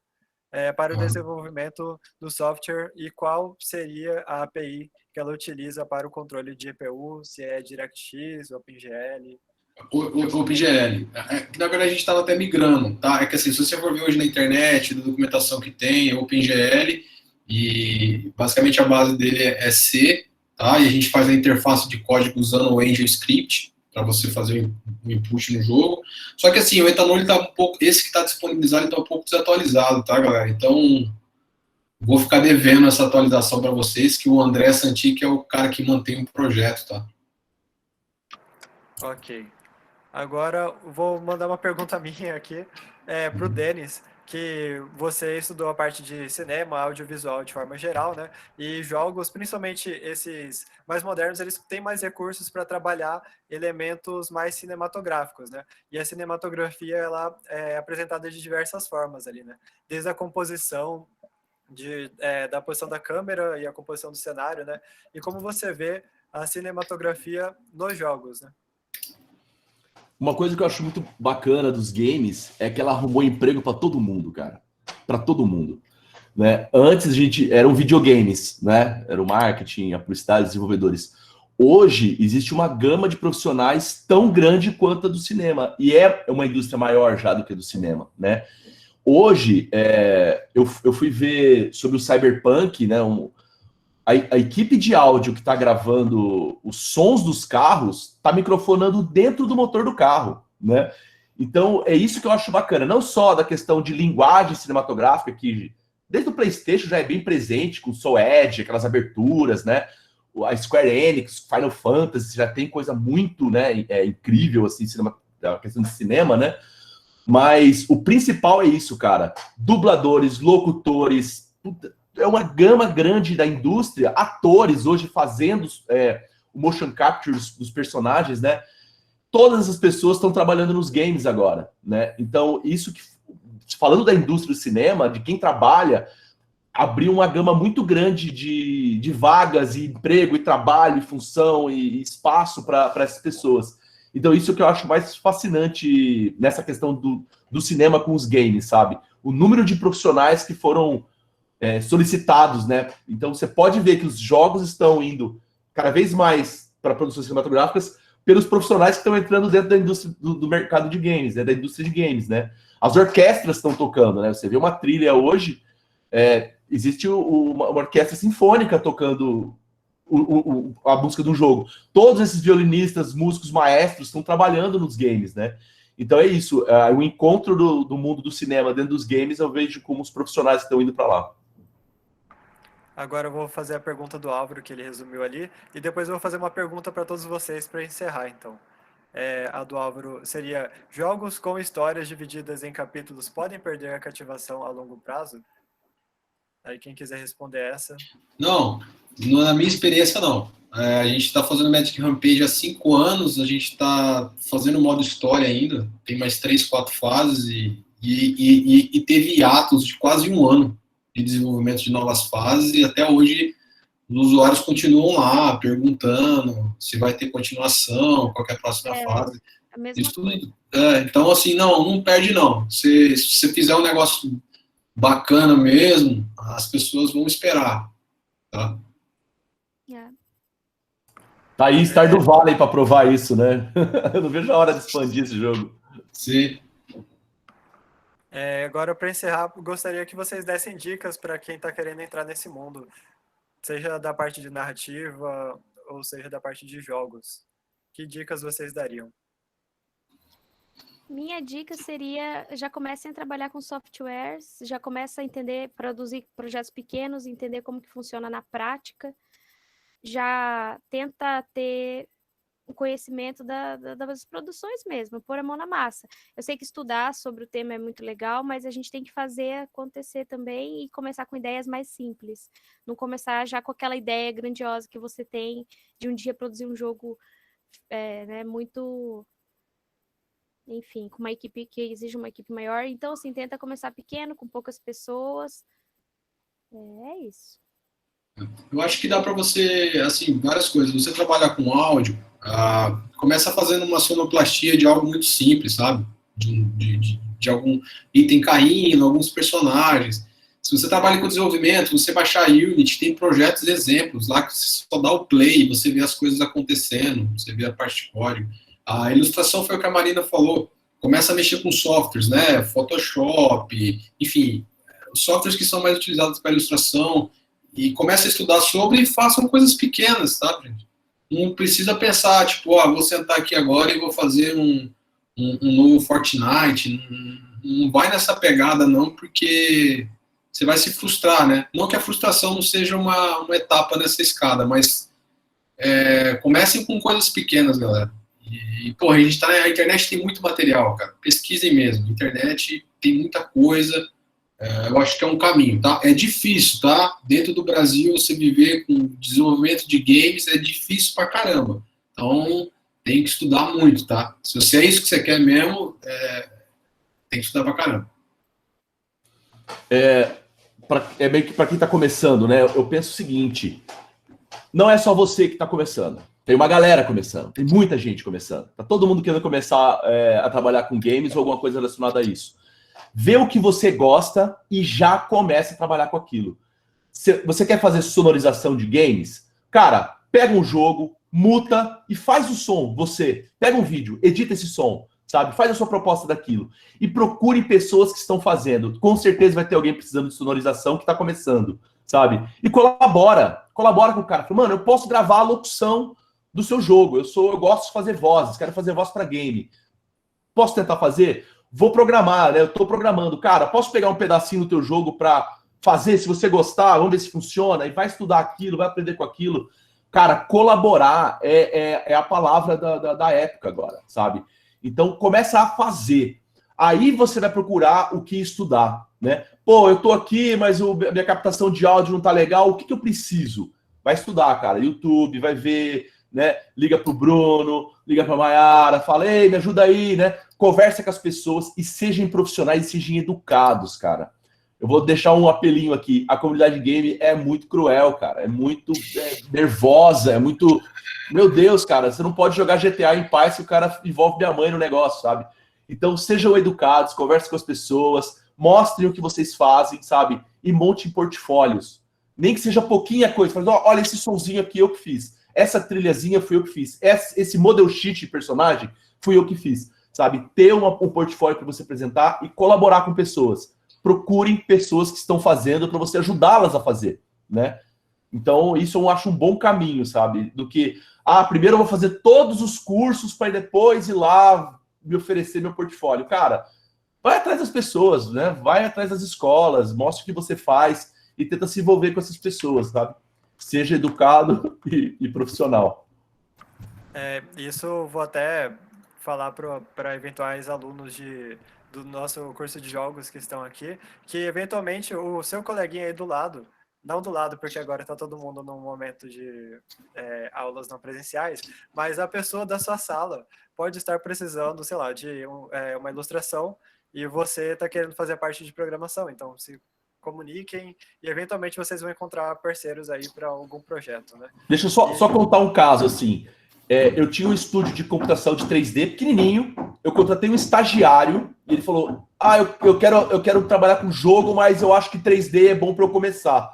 Para o desenvolvimento do software e qual seria a API que ela utiliza para o controle de GPU, se é DirectX, OpenGL. OpenGL. Na verdade, a gente estava até migrando, tá? É que assim, se você for ver hoje na internet, da documentação que tem, é OpenGL, e basicamente a base dele é C, tá? E a gente faz a interface de código usando o AngelScript, para você fazer um input no jogo. Só que assim, o Etanon, ele tá um pouco, esse que está disponibilizado, ele tá um pouco desatualizado, tá, galera? Então, vou ficar devendo essa atualização para vocês, que o André Santi, que é o cara que mantém o projeto, tá? Ok. Agora, vou mandar uma pergunta minha aqui para o Denis, que você estudou a parte de cinema, audiovisual de forma geral, né? E jogos, principalmente esses mais modernos, eles têm mais recursos para trabalhar elementos mais cinematográficos, né? E a cinematografia, ela é apresentada de diversas formas ali, né? Desde a composição, da posição da câmera e a composição do cenário, né? E como você vê a cinematografia nos jogos, né? Uma coisa que eu acho muito bacana dos games é que ela arrumou emprego para todo mundo, cara. Para todo mundo. Né? Antes a gente eram videogames, né? Era o marketing, a publicidade, os desenvolvedores. Hoje existe uma gama de profissionais tão grande quanto a do cinema. E é uma indústria maior já do que a do cinema, né? Hoje, eu fui ver sobre o Cyberpunk, né? A equipe de áudio que está gravando os sons dos carros está microfonando dentro do motor do carro, né? Então, é isso que eu acho bacana. Não só da questão de linguagem cinematográfica, que desde o PlayStation já é bem presente, com o Soul Edge, aquelas aberturas, né? A Square Enix, Final Fantasy, já tem coisa muito, né, incrível, assim, a questão de cinema, né? Mas o principal é isso, cara. Dubladores, locutores, é uma gama grande da indústria, atores hoje fazendo o motion capture dos personagens, né? Todas as pessoas estão trabalhando nos games agora, né? Então, isso que, falando da indústria do cinema, de quem trabalha, abriu uma gama muito grande de vagas e emprego e trabalho e função e espaço para essas pessoas. Então, isso que eu acho mais fascinante nessa questão do cinema com os games, sabe? O número de profissionais que foram solicitados, né? Então, você pode ver que os jogos estão indo cada vez mais para produções cinematográficas pelos profissionais que estão entrando dentro da indústria do mercado de games, né? Da indústria de games, né? As orquestras estão tocando, né? Você vê uma trilha hoje, existe uma orquestra sinfônica tocando a música de um jogo. Todos esses violinistas, músicos, maestros estão trabalhando nos games, né? Então é isso. O encontro do mundo do cinema dentro dos games, eu vejo como os profissionais estão indo para lá. Agora eu vou fazer a pergunta do Álvaro, que ele resumiu ali, e depois eu vou fazer uma pergunta para todos vocês para encerrar, então. A do Álvaro seria: jogos com histórias divididas em capítulos podem perder a cativação a longo prazo? Aí quem quiser responder essa. Não, na minha experiência, não. A gente está fazendo Magic Rampage há 5 anos, a gente está fazendo modo história ainda, tem mais 3, 4 fases e teve hiatos de quase 1 ano de desenvolvimento de novas fases e até hoje os usuários continuam lá perguntando se vai ter continuação, qual é a próxima fase. A mesma Isso tudo. Então, assim, não perde não. Se você fizer um negócio bacana mesmo, as pessoas vão esperar, tá? Tá aí Stardew Valley para provar isso, né? Eu não vejo a hora de expandir esse jogo. Sim. Agora, para encerrar, gostaria que vocês dessem dicas para quem está querendo entrar nesse mundo, seja da parte de narrativa ou seja da parte de jogos. Que dicas vocês dariam? Minha dica seria: já comecem a trabalhar com softwares, já começa a entender, produzir projetos pequenos, entender como que funciona na prática, já tenta ter o conhecimento das produções mesmo, pôr a mão na massa. Eu sei que estudar sobre o tema é muito legal, mas a gente tem que fazer acontecer também e começar com ideias mais simples. Não começar já com aquela ideia grandiosa que você tem de um dia produzir um jogo né, muito enfim, com uma equipe que exige uma equipe maior. Então, assim, tenta começar pequeno, com poucas pessoas. É isso. Eu acho que dá para você, assim, várias coisas. Você trabalhar com áudio, começa fazendo uma sonoplastia de algo muito simples, sabe? De algum item caindo, alguns personagens. Se você trabalha com desenvolvimento, você baixar a Unity, tem projetos exemplos lá que você só dá o play, você vê as coisas acontecendo, você vê a parte de código. A ilustração foi o que a Marina falou. Começa a mexer com softwares, né? Photoshop, enfim, os softwares que são mais utilizados para ilustração, e começa a estudar sobre e façam coisas pequenas, tá, gente? Não precisa pensar, tipo, vou sentar aqui agora e vou fazer um novo Fortnite. Não vai nessa pegada, não, porque você vai se frustrar, né? Não que a frustração não seja uma etapa nessa escada, mas comecem com coisas pequenas, galera. E, porra, a internet tem muito material, cara. Pesquisem mesmo. A internet tem muita coisa. Eu acho que é um caminho, tá? É difícil, tá? Dentro do Brasil, você viver com desenvolvimento de games é difícil pra caramba. Então, tem que estudar muito, tá? Se você é isso que você quer mesmo, tem que estudar pra caramba. É meio que para quem está começando, né? Eu penso o seguinte: não é só você que está começando. Tem uma galera começando, tem muita gente começando. Tá todo mundo querendo começar a trabalhar com games ou alguma coisa relacionada a isso. Vê o que você gosta e já comece a trabalhar com aquilo. Você quer fazer sonorização de games? Cara, pega um jogo, muta e faz o som. Você pega um vídeo, edita esse som, sabe? Faz a sua proposta daquilo. E procure pessoas que estão fazendo. Com certeza vai ter alguém precisando de sonorização que está começando, sabe? E colabora com o cara. Fala, mano, eu posso gravar a locução do seu jogo. Eu gosto de fazer vozes, quero fazer voz para game. Posso tentar fazer? Vou programar, né? Eu tô programando. Cara, posso pegar um pedacinho do teu jogo para fazer, se você gostar, vamos ver se funciona, e vai estudar aquilo, vai aprender com aquilo. Cara, colaborar é a palavra da época agora, sabe? Então, começa a fazer. Aí você vai procurar o que estudar, né? Pô, eu tô aqui, mas minha captação de áudio não tá legal, o que eu preciso? Vai estudar, cara. YouTube, vai ver, né? Liga pro Bruno, liga pra Mayara, fala, ei, me ajuda aí, né? Conversa com as pessoas e sejam profissionais e sejam educados, cara. Eu vou deixar um apelinho aqui. A comunidade game é muito cruel, cara. É muito nervosa, é muito... Meu Deus, cara, você não pode jogar GTA em paz se o cara envolve minha mãe no negócio, sabe? Então, sejam educados, conversem com as pessoas, mostrem o que vocês fazem, sabe? E montem portfólios. Nem que seja pouquinha coisa. Fala, olha, esse sonzinho aqui eu que fiz. Essa trilhazinha fui eu que fiz. Esse model sheet de personagem fui eu que fiz. Sabe, ter um portfólio para você apresentar e colaborar com pessoas. Procurem pessoas que estão fazendo para você ajudá-las a fazer, né? Então, isso eu acho um bom caminho, sabe? Do que, primeiro eu vou fazer todos os cursos para depois ir lá me oferecer meu portfólio. Cara, vai atrás das pessoas, né? Vai atrás das escolas, mostre o que você faz e tenta se envolver com essas pessoas, sabe? Seja educado e profissional. Isso vou até falar para eventuais alunos do nosso curso de jogos que estão aqui, que eventualmente o seu coleguinha aí do lado, não do lado porque agora está todo mundo num momento de aulas não presenciais, mas a pessoa da sua sala pode estar precisando, sei lá, de uma ilustração e você está querendo fazer parte de programação, então se comuniquem e eventualmente vocês vão encontrar parceiros aí para algum projeto, né? Deixa eu só contar um caso, assim. Eu tinha um estúdio de computação de 3D pequenininho, eu contratei um estagiário e ele falou, eu quero trabalhar com jogo, mas eu acho que 3D é bom para eu começar.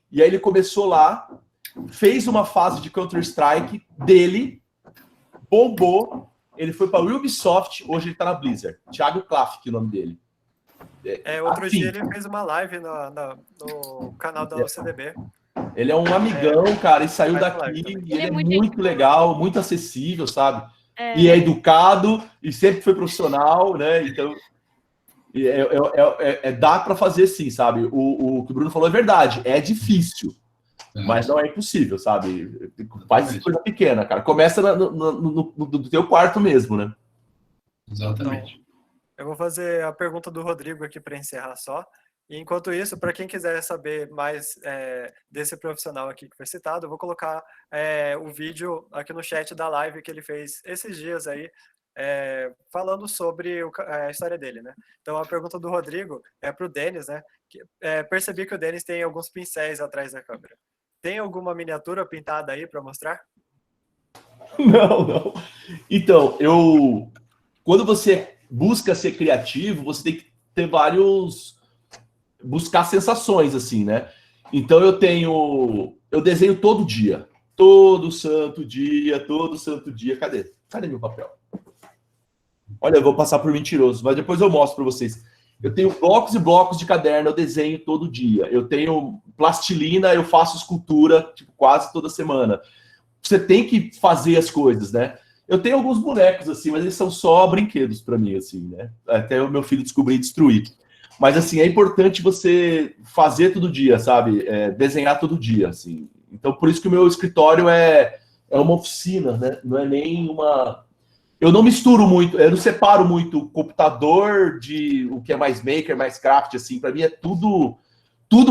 E aí ele começou lá, fez uma fase de Counter-Strike dele, bombou, ele foi para a Ubisoft, hoje ele está na Blizzard. Thiago Klafik, o nome dele. Outro dia ele fez uma live no canal da UCDB. Ele é um amigão, cara, e saiu daqui, e ele é muito legal, muito acessível, sabe? E é educado, e sempre foi profissional, né? Então, dá para fazer sim, sabe? O que o Bruno falou é verdade, é difícil, mas não é impossível, sabe? Faz coisa pequena, cara. Começa no teu quarto mesmo, né? Exatamente. Então, eu vou fazer a pergunta do Rodrigo aqui para encerrar só. E enquanto isso, para quem quiser saber mais desse profissional aqui que foi citado, eu vou colocar o vídeo aqui no chat da live que ele fez esses dias aí, falando sobre a história dele, né? Então, a pergunta do Rodrigo é para o Denis, né? Percebi que o Denis tem alguns pincéis atrás da câmera. Tem alguma miniatura pintada aí para mostrar? Não. Então, quando você busca ser criativo, você tem que ter buscar sensações, assim, né? Então eu desenho todo dia. Todo santo dia. Cadê meu papel? Olha, eu vou passar por mentiroso, mas depois eu mostro para vocês. Eu tenho blocos e blocos de caderno, eu desenho todo dia. Eu tenho plastilina, eu faço escultura quase toda semana. Você tem que fazer as coisas, né? Eu tenho alguns bonecos, assim, mas eles são só brinquedos para mim, assim, né? Até o meu filho descobrir e destruir. Mas, assim, é importante você fazer todo dia, sabe? Desenhar todo dia, assim. Então, por isso que o meu escritório é uma oficina, né? Não é nem uma... Eu não misturo muito, eu não separo muito o computador de o que é mais maker, mais craft, assim. Para mim é tudo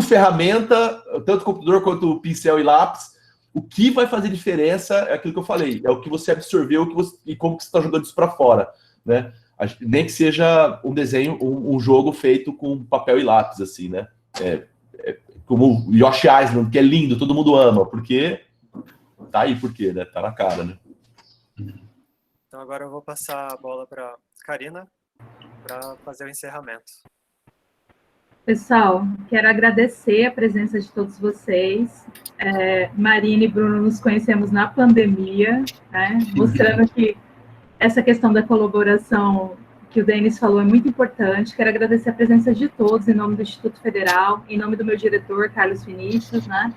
ferramenta, tanto computador quanto pincel e lápis. O que vai fazer diferença é aquilo que eu falei, é o que você absorveu e como que você está jogando isso para fora, né? Nem que seja um desenho, um jogo feito com papel e lápis, assim, né? Como Yoshi Island, que é lindo, todo mundo ama, porque tá aí, por quê, né? Tá na cara, né? Então agora eu vou passar a bola para Karina para fazer o encerramento. Pessoal, quero agradecer a presença de todos vocês. Marina e Bruno nos conhecemos na pandemia, né? Mostrando que essa questão da colaboração que o Denis falou é muito importante. Quero agradecer a presença de todos em nome do Instituto Federal, em nome do meu diretor, Carlos Vinícius, né?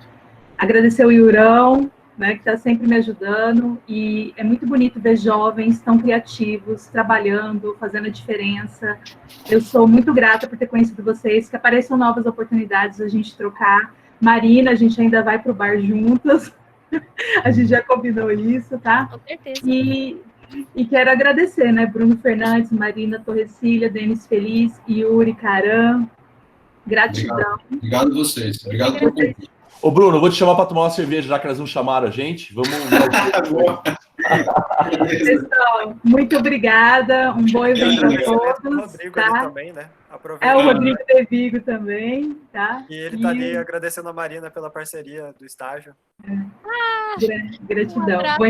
Agradecer o Iurão, né, que está sempre me ajudando, e é muito bonito ver jovens tão criativos, trabalhando, fazendo a diferença. Eu sou muito grata por ter conhecido vocês, que apareçam novas oportunidades a gente trocar. Marina, a gente ainda vai para o bar juntas, a gente já combinou isso, tá? Com certeza. E quero agradecer, né, Bruno Fernandes, Marina Torrecilha, Denis Feliz, Yuri Caram, gratidão. Obrigado a vocês, obrigado pelo convite. Ô, Bruno, eu vou te chamar para tomar uma cerveja, já que elas não chamaram a gente. Vamos. Pessoal, muito obrigada. Um bom evento a todos. O Rodrigo tá? também, né? O Rodrigo De Vigo também, tá? E ele está ali agradecendo a Marina pela parceria do estágio. Gratidão. Um abraço, Bom,